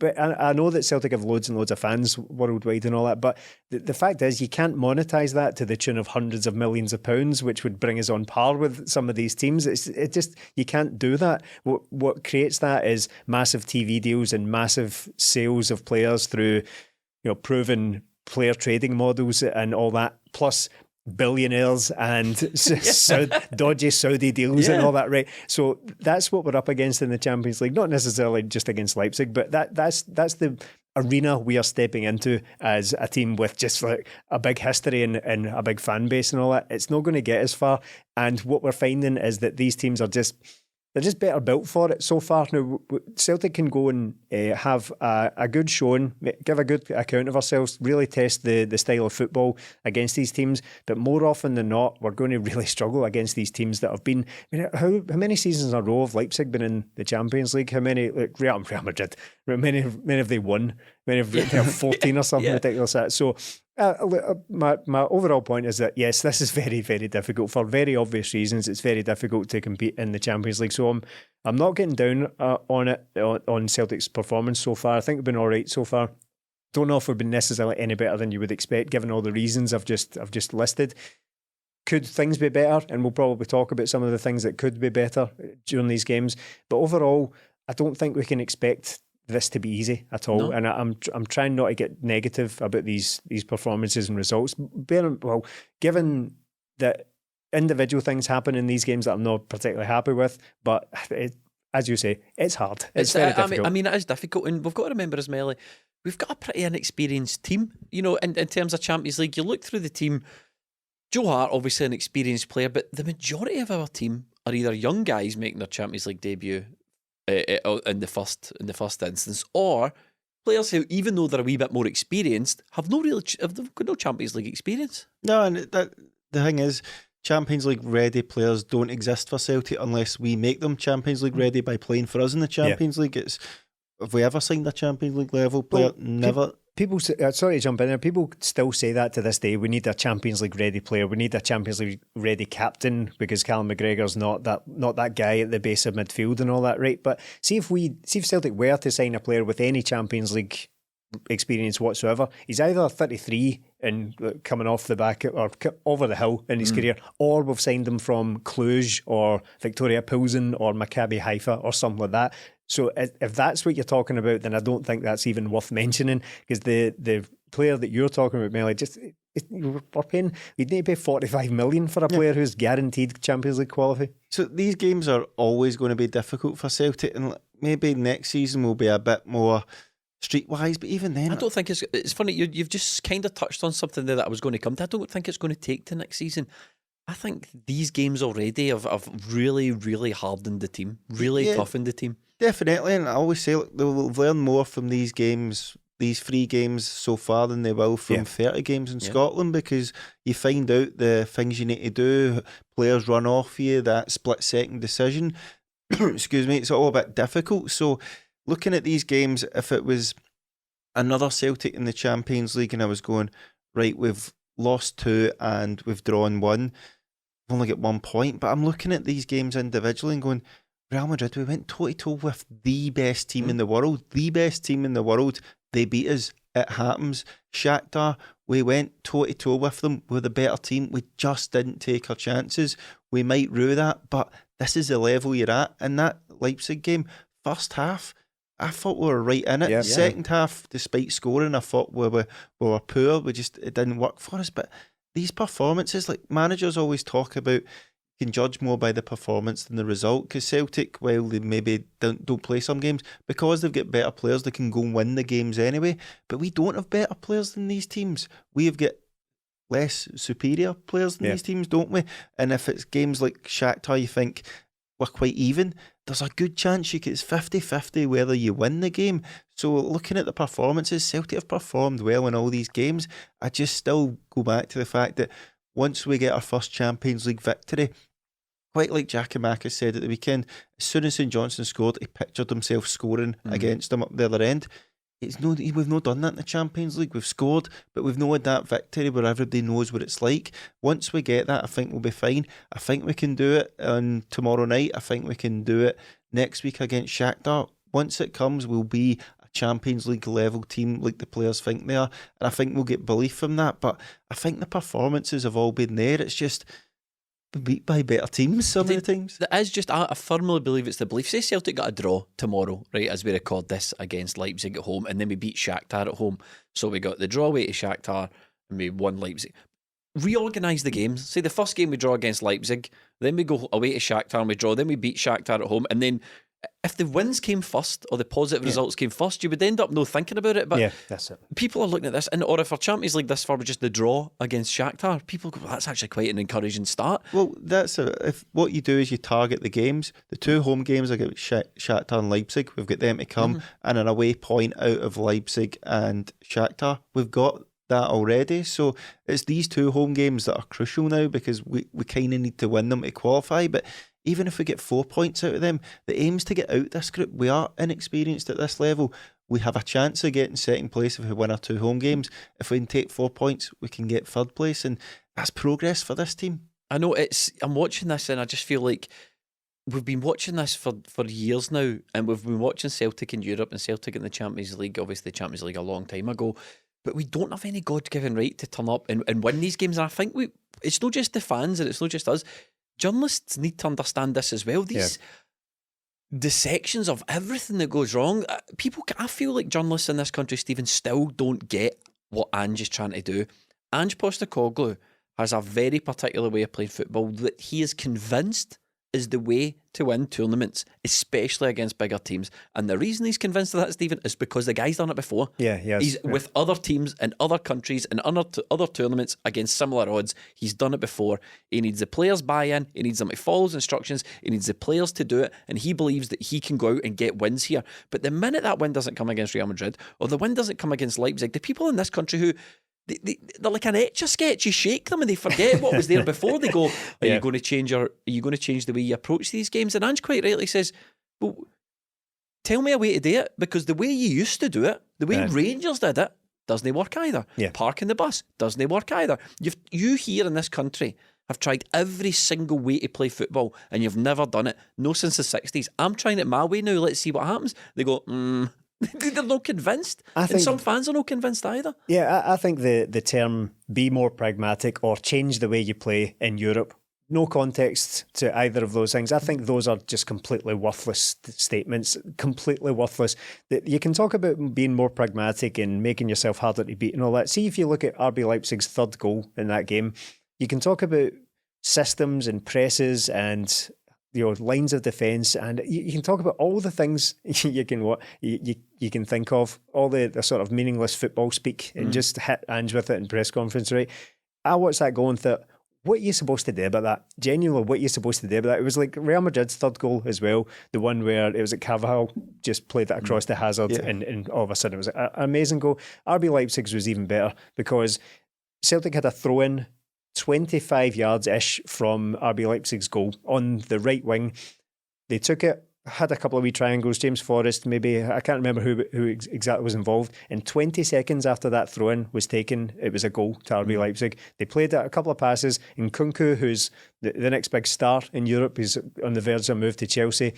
But I know that Celtic have loads and loads of fans worldwide and all that, but the fact is you can't monetise that to the tune of hundreds of millions of pounds, which would bring us on par with some of these teams. It just, you can't do that. What creates that is massive TV deals and massive sales of players through, proven player trading models and all that, plus billionaires and dodgy Saudi deals and all that, right? So that's what we're up against in the Champions League, not necessarily just against Leipzig, but that's the arena we are stepping into as a team with just like a big history and a big fan base and all that. It's not going to get as far, and what we're finding is that these teams are just better built for it so far. Now, Celtic can go and have a good showing, give a good account of ourselves, really test the style of football against these teams. But more often than not, we're going to really struggle against these teams that have been. How many seasons in a row have Leipzig been in the Champions League? How many? Like Real Madrid. Many have they won? Many have 14 or something ridiculous like that. So. My overall point is that yes, this is very, very difficult for very obvious reasons. It's very difficult to compete in the Champions League. So I'm not getting down on Celtic's performance so far. I think we've been all right so far. Don't know if we've been necessarily any better than you would expect, given all the reasons I've just listed. Could things be better? And we'll probably talk about some of the things that could be better during these games. But overall, I don't think we can expect this to be easy at all, and I'm trying not to get negative about these performances and results. Given that individual things happen in these games that I'm not particularly happy with, but as you say, it's hard. It's very difficult. I mean, it is difficult, and we've got to remember as well, we've got a pretty inexperienced team. In terms of Champions League, you look through the team. Joe Hart, obviously an experienced player, but the majority of our team are either young guys making their Champions League debut in the first instance, or players who, even though they're a wee bit more experienced, have got no Champions League experience. No, and the thing is, Champions League ready players don't exist for Celtic unless we make them Champions League ready by playing for us in the Champions League. Have we ever signed a Champions League level player? Never. People say, sorry to jump in there, people still say that to this day. We need a Champions League ready player. We need a Champions League ready captain because Callum McGregor's not that guy at the base of midfield and all that, right? But see if Celtic were to sign a player with any Champions League experience whatsoever, he's either 33 and coming off the back or over the hill in his career, or we've signed him from Cluj or Victoria Pilsen or Maccabi Haifa or something like that. So if that's what you're talking about, then I don't think that's even worth mentioning, because the player that you're talking about, Melly, we'd need to pay 45 million for a player who's guaranteed Champions League quality. So these games are always going to be difficult for Celtic, and maybe next season will be a bit more streetwise, but even then, I don't think it's funny. You've just kind of touched on something there that I was going to come to. I don't think it's going to take to next season. I think these games already have really, really hardened the team, really toughened the team. Definitely, and I always say, look, they'll learn more from these games, these 3 games so far, than they will from 30 games in Scotland, because you find out the things you need to do, players run off you, that split-second decision. Excuse me, it's all a bit difficult. So looking at these games, if it was another Celtic in the Champions League and I was going, right, we've lost 2 and we've drawn 1, we've only got 1 point, but I'm looking at these games individually and going, Real Madrid, we went toe-to-toe with the best team in the world. The best team in the world. They beat us. It happens. Shakhtar, we went toe-to-toe with them. We're the better team. We just didn't take our chances. We might rue that, but this is the level you're at. In that Leipzig game, first half, I thought we were right in it. Second half, despite scoring, I thought we were poor. It didn't work for us. But these performances, like managers always talk about, can judge more by the performance than the result. Because Celtic, while they maybe don't play some games, because they've got better players, they can go and win the games anyway. But we don't have better players than these teams. We have got less superior players than these teams, don't we? And if it's games like Shakhtar, you think we're quite even, there's a good chance it's 50-50 whether you win the game. So looking at the performances, Celtic have performed well in all these games. I just still go back to the fact that once we get our first Champions League victory, quite like Giakoumakis said at the weekend, as soon as St Johnstone scored, he pictured himself scoring against them up the other end. We've not done that in the Champions League. We've scored, but we've not had that victory where everybody knows what it's like. Once we get that, I think we'll be fine. I think we can do it on tomorrow night. I think we can do it next week against Shakhtar. Once it comes, we'll be a Champions League level team like the players think they are, and I think we'll get belief from that. But I think the performances have all been there. It's just beat by better teams some of the times. That is just, I firmly believe it's the belief. Say Celtic got a draw tomorrow, right, as we record this against Leipzig at home, and then we beat Shakhtar at home. So we got the draw away to Shakhtar and we won Leipzig. Reorganise the games. Say the first game we draw against Leipzig, then we go away to Shakhtar and we draw, then we beat Shakhtar at home, and then if the wins came first or the positive results came first, you would end up no thinking about it. But that's it. People are looking at this, and or if our Champions League this far was just the draw against Shakhtar, people go, well, that's actually quite an encouraging start. Well, if what you do is you target the games, the two home games against Shakhtar and Leipzig, we've got them to come, and an away point out of Leipzig and Shakhtar, we've got that already. So it's these two home games that are crucial now, because we kind of need to win them to qualify. But even if we get 4 points out of them, the aim's to get out this group. We are inexperienced at this level. We have a chance of getting second place if we win our two home games. If we can take 4 points, we can get third place, and that's progress for this team. I know I'm watching this and I just feel like we've been watching this for years now, and we've been watching Celtic in Europe and Celtic in the Champions League, obviously Champions League a long time ago, but we don't have any God-given right to turn up and win these games. And I think it's not just the fans and it's not just us. Journalists need to understand this as well. These dissections of everything that goes wrong. I feel like journalists in this country, Stephen, still don't get what Ange is trying to do. Ange Postecoglou has a very particular way of playing football that he is convinced is the way to win tournaments, especially against bigger teams. And the reason he's convinced of that, Stephen, is because the guy's done it before. He's with other teams in other countries and other tournaments against similar odds. He's done it before. He needs the players' buy-in. He needs them to follow his instructions. He needs the players to do it. And he believes that he can go out and get wins here. But the minute that win doesn't come against Real Madrid, or the win doesn't come against Leipzig, the people in this country who they're like an Etch-a-Sketch. You shake them and they forget what was there before. They go, are you going to change the way you approach these games? And Ange quite rightly says, well, tell me a way to do it, because the way you used to do it, the way Rangers did it, doesn't work either. Parking the bus doesn't work either. You here in this country have tried every single way to play football and you've never done it. No, since the 60s. I'm trying it my way now. Let's see what happens. They go, They're not convinced. And some fans are not convinced either. Yeah, I think the term be more pragmatic or change the way you play in Europe, no context to either of those things. I think those are just completely worthless statements, completely worthless. You can talk about being more pragmatic and making yourself harder to beat and all that. See, if you look at RB Leipzig's third goal in that game, you can talk about systems and presses and lines of defence, and you can talk about all the things you can think of, all the sort of meaningless football speak, and just hit Ange with it in press conference, right? I watched that goal and thought, what are you supposed to do about that? Genuinely, what are you supposed to do about that? It was like Real Madrid's third goal as well, the one where it was at Carvajal, just played that across to Hazard, and all of a sudden it was an amazing goal. RB Leipzig's was even better, because Celtic had a throw-in 25 yards-ish from RB Leipzig's goal on the right wing. They took it, had a couple of wee triangles, James Forrest, maybe, I can't remember who exactly was involved, and 20 seconds after that throw-in was taken, it was a goal to RB Leipzig. They played a couple of passes, and Kunku, who's the next big star in Europe, he's on the verge of a move to Chelsea,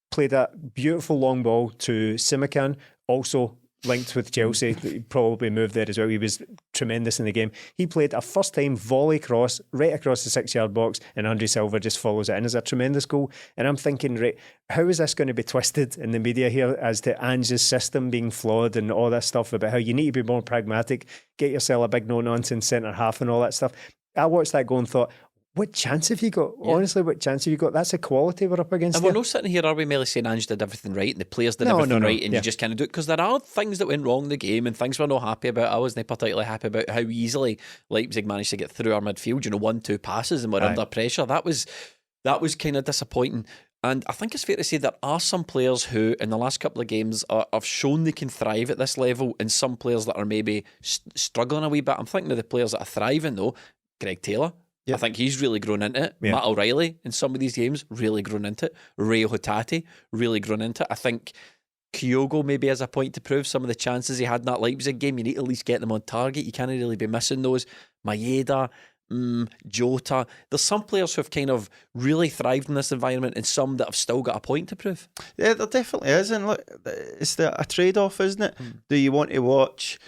played a beautiful long ball to Simikan, also linked with Chelsea. He probably moved there as well. He was tremendous in the game. He played a first-time volley cross right across the 6-yard box, and Andre Silva just follows it in as a tremendous goal. And I'm thinking, right, how is this going to be twisted in the media here as to Ange's system being flawed and all this stuff about how you need to be more pragmatic, get yourself a big no-nonsense centre-half and all that stuff. I watched that goal and thought, what chance have you got? Yeah. Honestly, what chance have you got? That's the quality we're up against. And we're not sitting here, are we, Melly, saying Ange did everything right and the players did everything right and you just kind of do it, because there are things that went wrong in the game and things we're not happy about. I wasn't particularly happy about how easily Leipzig managed to get through our midfield, 1-2 passes and we're under pressure. That was kind of disappointing. And I think it's fair to say there are some players who in the last couple of games have shown they can thrive at this level, and some players that are maybe struggling a wee bit. I'm thinking of the players that are thriving though. Greg Taylor, I think he's really grown into it. Matt O'Reilly in some of these games really grown into it. Ray Hotati really grown into it. I think Kyogo maybe has a point to prove. Some of the chances he had in that Leipzig game, you need to at least get them on target. You can't really be missing those. Maeda, Jota. There's some players who have kind of really thrived in this environment and some that have still got a point to prove. Yeah, there definitely is. And look, it's a trade-off, isn't it? Do you want to watch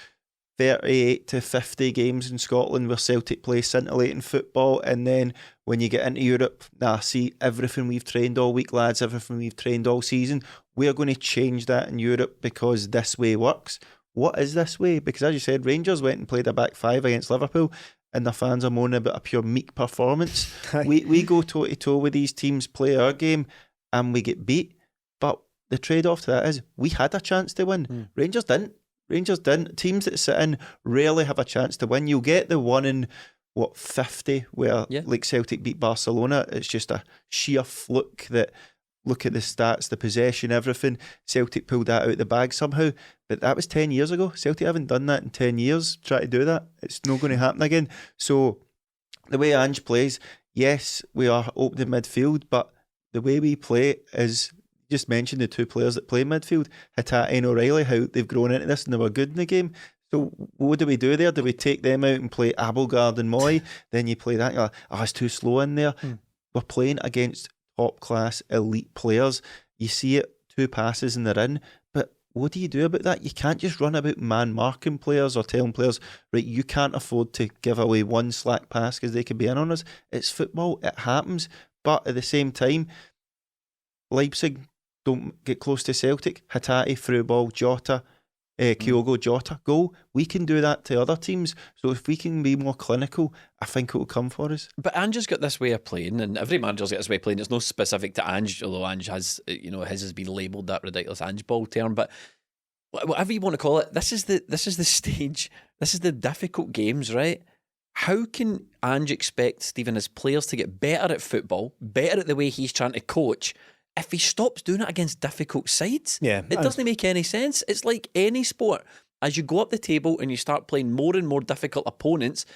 38 to 50 games in Scotland where Celtic play scintillating football, and then when you get into Europe, see everything we've trained all week, lads, everything we've trained all season, we're going to change that in Europe because this way works. What is this way? Because as you said, Rangers went and played a back five against Liverpool and the fans are moaning about a pure meek performance. we go toe to toe with these teams, play our game and we get beat, but the trade-off to that is we had a chance to win. Rangers didn't. Teams that sit in rarely have a chance to win. You'll get the one in 50 where like Celtic beat Barcelona. It's just a sheer fluke that, look at the stats, the possession, everything. Celtic pulled that out of the bag somehow. But that was 10 years ago. Celtic haven't done that in 10 years. Try to do that. It's not going to happen again. So the way Ange plays, yes, we are opening midfield, but the way we play is, just mentioned the two players that play midfield, Hatate and O'Reilly, how they've grown into this and they were good in the game. So what do we do there? Do we take them out and play Abelgard and Moy? Then you play that, you're like, it's too slow in there. We're playing against top class elite players. You see it, 2 passes and they're in. But what do you do about that? You can't just run about man marking players or telling players, right, you can't afford to give away one slack pass because they could be in on us. It's football, it happens. But at the same time, Leipzig don't get close to Celtic. Hatate, through ball, Jota, Kyogo, Jota, goal. We can do that to other teams. So if we can be more clinical, I think it will come for us. But Ange's got this way of playing, and every manager's got this way of playing. It's no specific to Ange, although Ange has, his has been labelled that ridiculous Ange ball term. But whatever you want to call it, this is the stage. This is the difficult games, right? How can Ange expect, Stephen, his players to get better at football, better at the way he's trying to coach, if he stops doing it against difficult sides? It doesn't make any sense. It's like any sport. As you go up the table and you start playing more and more difficult opponents,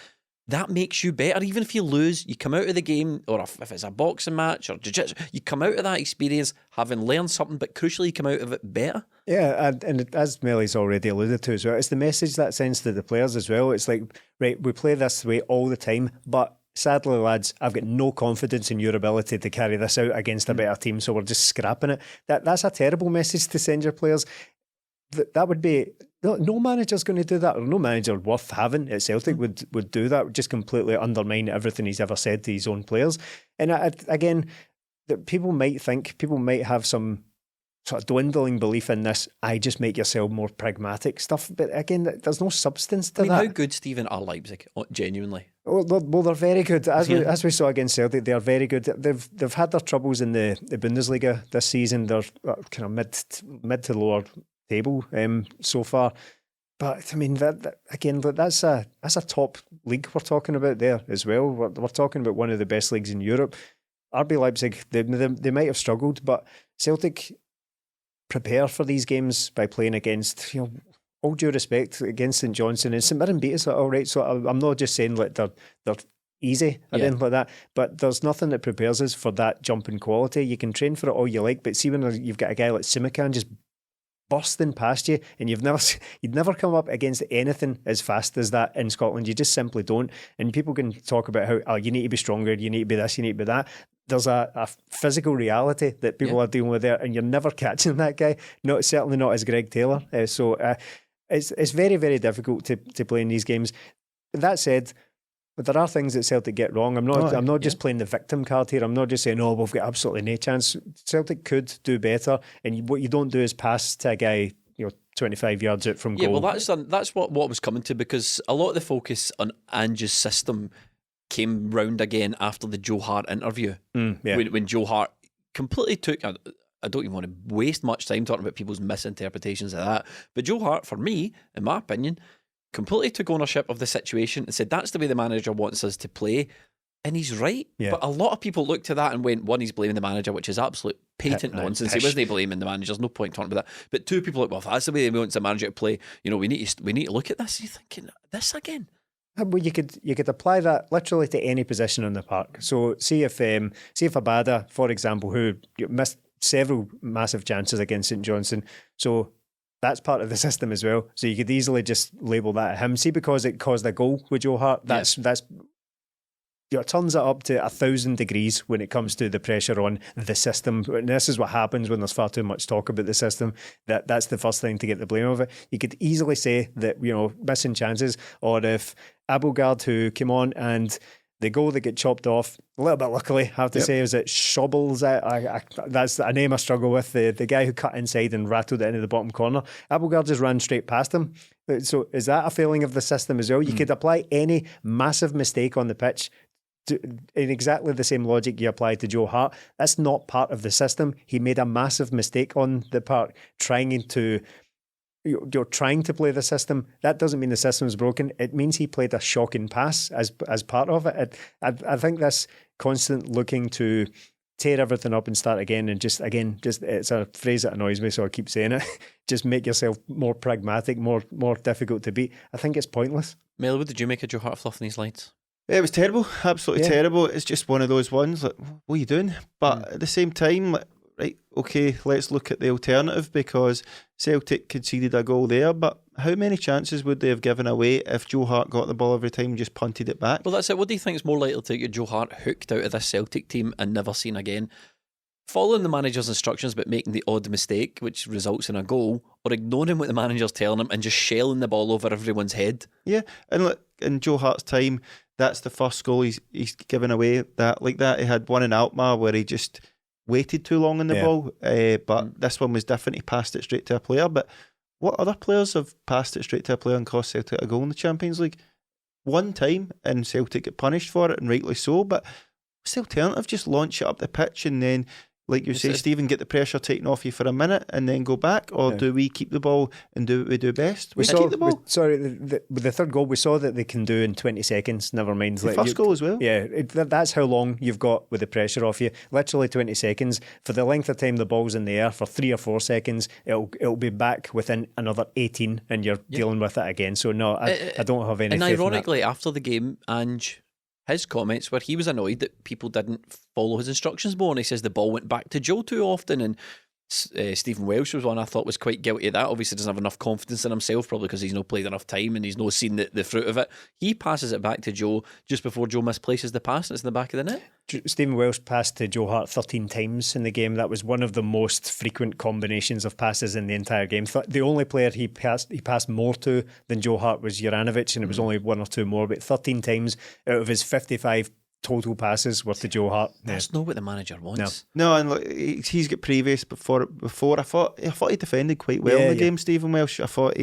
that makes you better. Even if you lose, you come out of the game, or if it's a boxing match or jiu-jitsu, you come out of that experience having learned something, but crucially you come out of it better. Yeah, and as Melly's already alluded to as well, it's the message that sends to the players as well. It's like, right, we play this way all the time, but sadly, lads, I've got no confidence in your ability to carry this out against a better team, so we're just scrapping it. That's a terrible message to send your players. That would be... No manager's going to do that, or no manager worth having at Celtic would do that, would just completely undermine everything he's ever said to his own players. And again, people might have some sort of dwindling belief in this, just make yourself more pragmatic stuff. But again, there's no substance to that. How good, Stephen, are Leipzig, genuinely? Well, they're very good. As we saw against Celtic, they are very good. They've had their troubles in the Bundesliga this season. They're kind of mid to lower table so far. But I mean, that's a top league we're talking about there as well. We're talking about one of the best leagues in Europe. RB Leipzig, they might have struggled, but Celtic prepare for these games by playing against, all due respect, against St Johnstone, and St Mirren beat us all right. So I'm not just saying like they're easy or anything like that, but there's nothing that prepares us for that jump in quality. You can train for it all you like, but see when you've got a guy like Simakan just bursting past you, and you'd never come up against anything as fast as that in Scotland. You just simply don't. And people can talk about how you need to be stronger, you need to be this, you need to be that. There's a physical reality that people are dealing with there, and you're never catching that guy. Certainly not as Greg Taylor. So it's very, very difficult to play in these games. That said, but there are things that Celtic get wrong. I'm not just playing the victim card here. I'm not just saying, we've got absolutely no chance. Celtic could do better, and what you don't do is pass to a guy 25 yards out from goal. Yeah, well, that's what was coming to, because a lot of the focus on Ange's system came round again after the Joe Hart interview. Yeah. When Joe Hart completely took... I don't even want to waste much time talking about people's misinterpretations of that. But Joe Hart, for me, in my opinion, completely took ownership of the situation and said that's the way the manager wants us to play. And he's right. Yeah. But a lot of people looked to that and went, one, he's blaming the manager, which is absolute patent nonsense. He wasn't blaming the manager. There's no point talking about that. But two people like, well, if that's the way he wants the manager to play, we need to look at this. You're thinking, this again? Well, you could apply that literally to any position on the park. So see if Abada, for example, who missed several massive chances against St Johnstone, so that's part of the system as well. So you could easily just label that at him. See, because it caused a goal with Joe Hart, that's turns it up to 1,000 degrees when it comes to the pressure on the system. And this is what happens when there's far too much talk about the system. That's the first thing to get the blame of it. You could easily say that, missing chances, or if Abelgard, who came on, and the goal that get chopped off, a little bit luckily, I have to say, is it Schobels? That's a name I struggle with. The guy who cut inside and rattled it into the bottom corner. Abelgard just ran straight past him. So is that a failing of the system as well? You could apply any massive mistake on the pitch in exactly the same logic you applied to Joe Hart. That's not part of the system. He made a massive mistake on the park trying to play the system. That doesn't mean the system's broken. It means he played a shocking pass as part of it. I think this constant looking to tear everything up and start again, and just it's a phrase that annoys me, so I keep saying it. Just make yourself more pragmatic, more difficult to beat. I think it's pointless. Mel, what did you make of Joe Hart fluffing these lines? It was terrible, absolutely terrible. It's just one of those ones, like, what are you doing? But at the same time, right, okay, let's look at the alternative, because Celtic conceded a goal there, but how many chances would they have given away if Joe Hart got the ball every time and just punted it back? Well, that's it. What do you think is more likely to get Joe Hart hooked out of this Celtic team and never seen again? Following the manager's instructions but making the odd mistake, which results in a goal, or ignoring what the manager's telling him and just shelling the ball over everyone's head? Yeah, and look, in Joe Hart's time, that's the first goal he's given away that like that. He had one in Alkmaar where he just waited too long on the ball, but this one was different. He passed it straight to a player. But what other players have passed it straight to a player and cost Celtic a goal in the Champions League? One time, and Celtic get punished for it, and rightly so. But what's the alternative? Just launch it up the pitch and then, like you say, Stephen, get the pressure taken off you for a minute and then go back? Or do we keep the ball and do what we do best? We keep the ball. With the third goal, we saw that they can do in 20 seconds, never mind. The first goal as well. Yeah, that's how long you've got with the pressure off you. Literally 20 seconds. For the length of time the ball's in the air, for 3 or 4 seconds, it'll be back within another 18 and you're dealing with it again. So no, I don't have any and faith ironically, in that. After the game, Ange, his comments where he was annoyed that people didn't follow his instructions more, and he says the ball went back to Joe too often, and Stephen Welsh was one I thought was quite guilty of that. Obviously doesn't have enough confidence in himself, probably because he's not played enough time and he's not seen the fruit of it. He passes it back to Joe just before Joe misplaces the pass and it's in the back of the net. Stephen Welsh passed to Joe Hart 13 times in the game. That was one of the most frequent combinations of passes in the entire game. The only player he passed more to than Joe Hart was Juranovic, and it was only 1 or 2 more, but 13 times out of his 55 total passes were to Joe Hart. That's not what the manager wants. No, and look, he's got previous before. I thought he defended quite well in the game. Stephen Welsh. I thought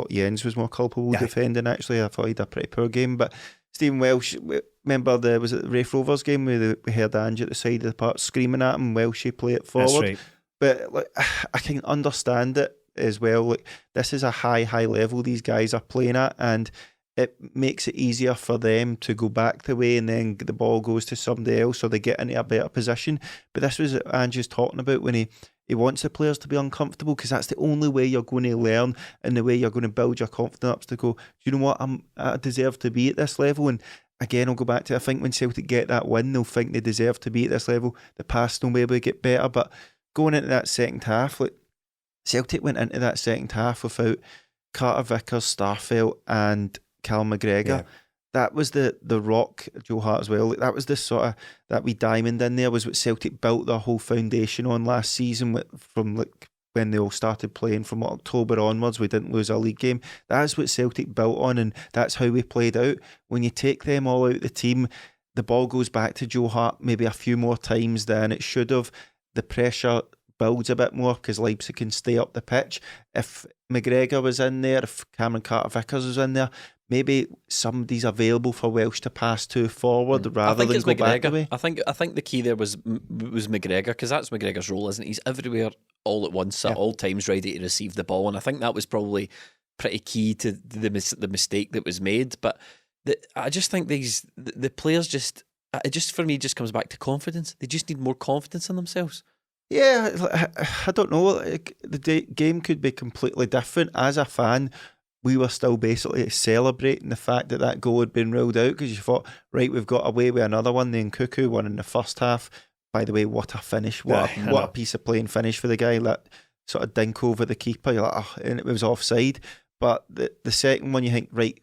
Jens was more culpable defending. Actually, I thought he had a pretty poor game. But Stephen Welsh, remember was it the Raith Rovers game where we heard Ange at the side of the park screaming at him? Welsh play it forward. That's right. But like, I can understand it as well. Like, this is a high level these guys are playing at, and it makes it easier for them to go back the way and then the ball goes to somebody else or they get into a better position. But this was what Ange's talking about when he wants the players to be uncomfortable, because that's the only way you're going to learn and the way you're going to build your confidence up to go, you know what, I deserve to be at this level. And again, I'll go back to, I think when Celtic get that win, they'll think they deserve to be at this level. The past will maybe get better, but going into that second half, like Celtic went into that second half without Carter Vickers, Starfelt and Cal McGregor. Yeah. That was the rock, Joe Hart as well. That was the sort of, that wee diamond in there was what Celtic built their whole foundation on last season, from like when they all started playing from October onwards. We didn't lose a league game. That's what Celtic built on, and that's how we played out. When you take them all out the team, the ball goes back to Joe Hart maybe a few more times than it should have. The pressure builds a bit more because Leipzig can stay up the pitch. If McGregor was in there, if Cameron Carter-Vickers was in there, maybe somebody's available for Welsh to pass to forward rather than go back away. I think the key there was McGregor, because that's McGregor's role, isn't it? He's everywhere all at once at all times, ready to receive the ball, and I think that was probably pretty key to the mistake that was made. But I just think the players just for me just comes back to confidence. They just need more confidence in themselves. Yeah, I don't know. The game could be completely different. As a fan, we were still basically celebrating the fact that goal had been ruled out, because you thought, right, we've got away with another one. The Nkuku one in the first half. By the way, what a finish. What a piece of playing finish for the guy. That sort of dink over the keeper. You're like, oh, and it was offside. But the second one, you think, right,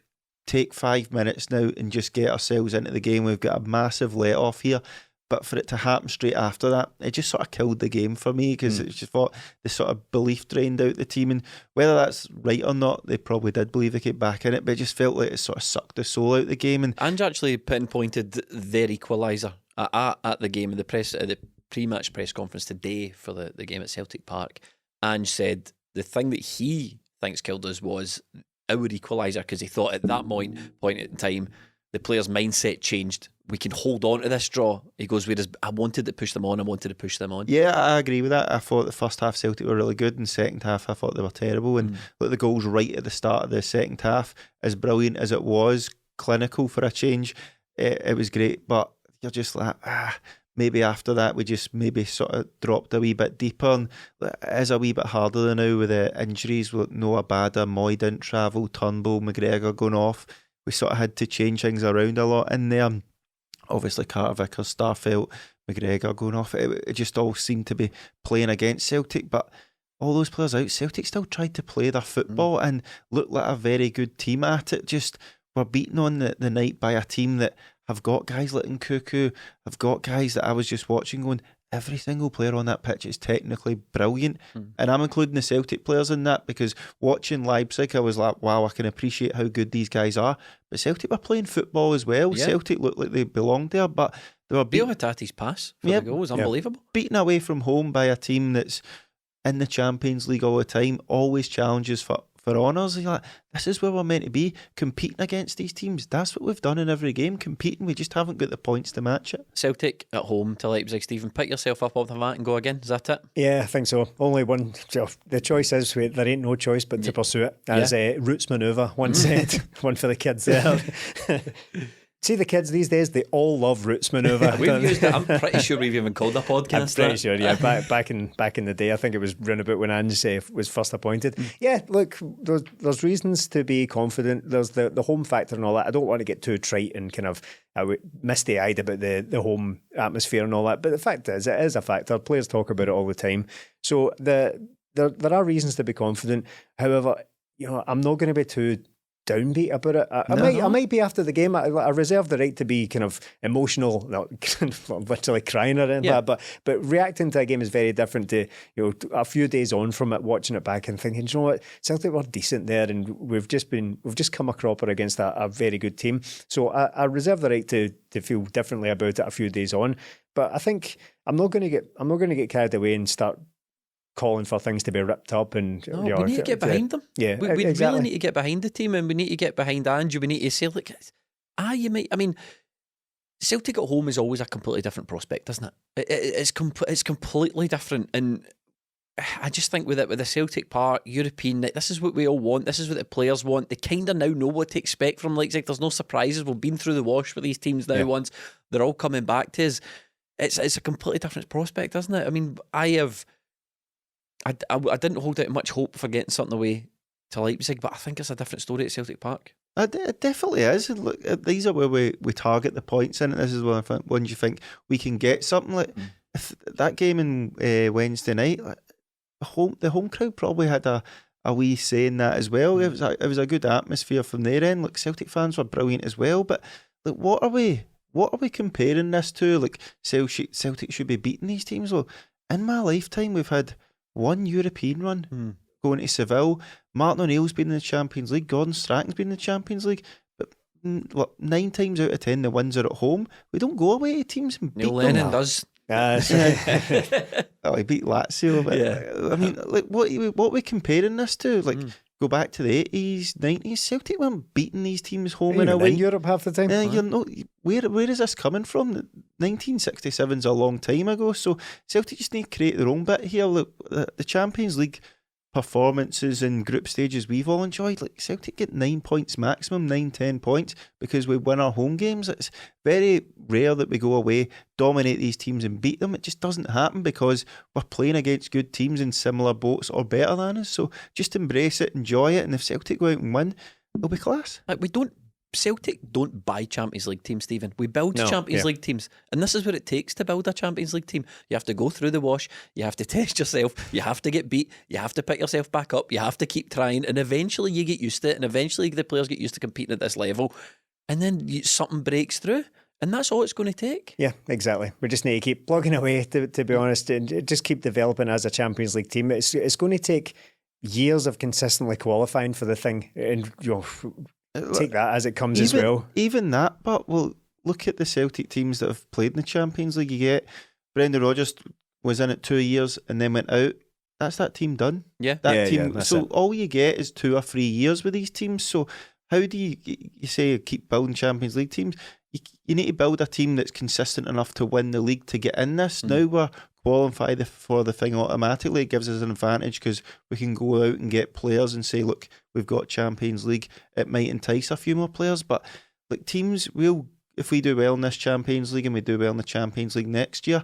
take 5 minutes now and just get ourselves into the game. We've got a massive let-off here. But for it to happen straight after that, it just sort of killed the game for me, because it just thought the sort of belief drained out the team. And whether that's right or not, they probably did believe they get back in it, but it just felt like it sort of sucked the soul out of the game. And Ange actually pinpointed their equaliser at the game, in the pre-match press conference today for the game at Celtic Park. Ange said the thing that he thinks killed us was our equaliser, because he thought at that point in time the players' mindset changed. We can hold on to this draw. He goes, whereas I wanted to push them on. I wanted to push them on. Yeah, I agree with that. I thought the first half Celtic were really good, and the second half I thought they were terrible. And look, the goals right at the start of the second half, as brilliant as it was, clinical for a change, it was great. But you're just like, maybe after that we just maybe sort of dropped a wee bit deeper. And it is a wee bit harder now with the injuries. With Noah Bada, Moy didn't travel, Turnbull, McGregor going off. We sort of had to change things around a lot in there. Obviously Carter-Vickers, Starfelt, McGregor going off. It just all seemed to be playing against Celtic, but all those players out, Celtic still tried to play their football and looked like a very good team at it. Just were beaten on the night by a team that have got guys like Nkuku, have got guys that I was just watching going, every single player on that pitch is technically brilliant. And I'm including the Celtic players in that, because watching Leipzig, I was like, wow, I can appreciate how good these guys are. But Celtic were playing football as well. Yeah. Celtic looked like they belonged there, but they were Bale Hatati's pass for the goal was unbelievable. Beaten away from home by a team that's in the Champions League all the time, always challenges for honours. You're like, this is where we're meant to be, competing against these teams. That's what we've done in every game, competing. We just haven't got the points to match it. Celtic at home to Leipzig. Stephen, pick yourself up off the mat and go again. Is that it? Yeah, I think so. Only one. The choice is, there ain't no choice but to pursue it. As Roots Manoeuvre once said, one for the kids there. See, the kids these days, they all love Roots Manoeuvre. We've used it. I'm pretty sure we've even called a podcast. I'm pretty sure, yeah. Back in the day, I think it was round about when Ange was first appointed. Yeah, look, there's reasons to be confident. There's the home factor and all that. I don't want to get too trite and kind of misty-eyed about the home atmosphere and all that. But the fact is, it is a factor. Players talk about it all the time. So there are reasons to be confident. However, I'm not going to be too downbeat about it. I might be after the game. I reserve the right to be kind of emotional, not literally crying or anything like that, but reacting to a game is very different to a few days on from it, watching it back and thinking, you know what, Celtic were decent there, and we've just come a cropper against a very good team. So I reserve the right to feel differently about it a few days on. But I think I'm not going to get carried away and start calling for things to be ripped up. And we need to get behind them. Yeah, we really need to get behind the team, and we need to get behind Ange. We need to say, look, Celtic at home is always a completely different prospect, isn't it? It's completely different, and I just think with the Celtic part, European, this is what we all want. This is what the players want. They kind of now know what to expect from Leipzig. There's no surprises. We've been through the wash with these teams now. Once they're all coming back to us, it's a completely different prospect, isn't it? I mean, I didn't hold out much hope for getting something away to Leipzig, but I think it's a different story at Celtic Park. It definitely is. Look, these are where we target the points in it. This is when you think we can get something. Like if that game in Wednesday night, like, the home crowd probably had a wee say in that as well. It was a good atmosphere from their end. Like, Celtic fans were brilliant as well. But like, what are we comparing this to? Like, Celtic should be beating these teams. Well, in my lifetime, we've had one European run going to Seville. Martin O'Neill's been in the Champions League. Gordon Strachan's been in the Champions League. But 9 times out of 10, the wins are at home. We don't go away to teams and beat Neil them. Lennon does. That's right. Oh, he beat Lazio. But, Yeah. I mean, like what are we comparing this to? Like, go back to the 80s, 90s. Celtic weren't beating these teams home and away. In Europe half the time. You're not, where is this coming from? 1967's a long time ago. So Celtic just need to create their own bit here. Look, the Champions League performances in group stages we've all enjoyed. Like Celtic get 9 points maximum, 9-10 points because we win our home games. It's very rare that we go away, dominate these teams and beat them. It just doesn't happen because we're playing against good teams in similar boats or better than us. So just embrace it, enjoy it, and if Celtic go out and win, it'll be class. Like Celtic don't buy Champions League teams, Stephen. We build Champions League teams, and this is what it takes to build a Champions League team. You have to go through the wash, you have to test yourself, you have to get beat, you have to pick yourself back up, you have to keep trying, and eventually you get used to it, and eventually the players get used to competing at this level, and then something breaks through, and that's all it's going to take. Yeah, exactly. We just need to keep plugging away, to be honest, and just keep developing as a Champions League team. It's going to take years of consistently qualifying for the thing, and take that as it comes as well. Even that, but well, look at the Celtic teams that have played in the Champions League. You get Brendan Rodgers was in it 2 years and then went out. That's that team done. Yeah, that team. So all you get is 2 or 3 years with these teams. So how do you say keep building Champions League teams? You need to build a team that's consistent enough to win the league to get in this. Now we're qualified for the thing automatically. It gives us an advantage because we can go out and get players and say, look, we've got Champions League. It might entice a few more players, but like teams will, if we do well in this Champions League and we do well in the Champions League next year,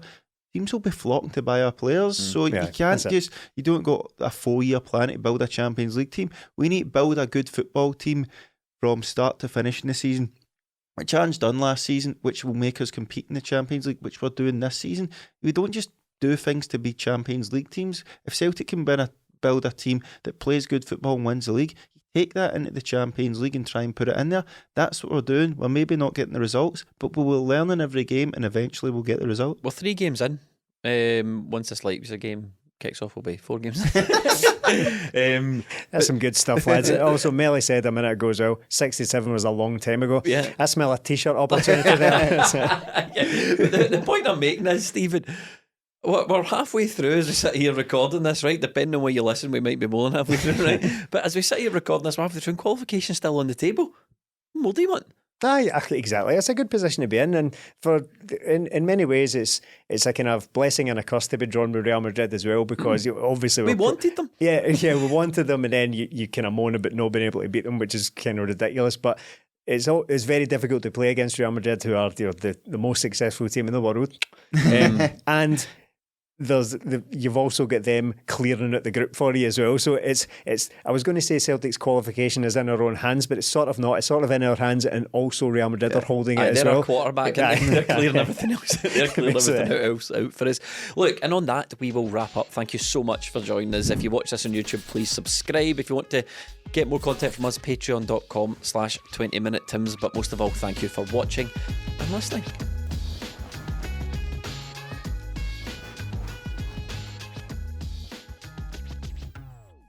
teams will be flocking to buy our players. So you can't you don't got a 4-year plan to build a Champions League team. We need to build a good football team from start to finish in the season, which Ange done last season, which will make us compete in the Champions League, which we're doing this season. We don't just do things to be Champions League teams. If Celtic can build a team that plays good football and wins the league, you take that into the Champions League and try and put it in there. That's what we're doing. We're maybe not getting the results, but we will learn in every game and eventually we'll get the result. We're 3 games in. Once this Leipzig game kicks off, we'll be 4 games. That's some good stuff, lads. Also, Melly said a minute ago as well, 67 was a long time ago. Yeah. I smell a t-shirt opportunity there. But the point I'm making is, Stephen, we're halfway through as we sit here recording this, right? Depending on where you listen, we might be more than halfway through, right? But as we sit here recording this, we're halfway through and qualification's still on the table. What do you want? Aye, exactly. It's a good position to be in, and in many ways, it's a kind of blessing and a curse to be drawn with Real Madrid as well, because obviously we wanted them. Yeah, we wanted them, and then you kind of moan about not being able to beat them, which is kind of ridiculous. But it's very difficult to play against Real Madrid, who are the most successful team in the world, and you've also got them clearing out the group for you as well. So it's I was going to say Celtic's qualification is in our own hands, but it's sort of not. It's sort of in our hands, and also Real Madrid are holding it as well. They're our quarterback, and they're clearing everything else. They're clearing everything else out for us. Look, and on that we will wrap up. Thank you so much for joining us. If you watch this on YouTube, please subscribe. If you want to get more content from us, patreon.com/20minutetims. But most of all, thank you for watching and listening.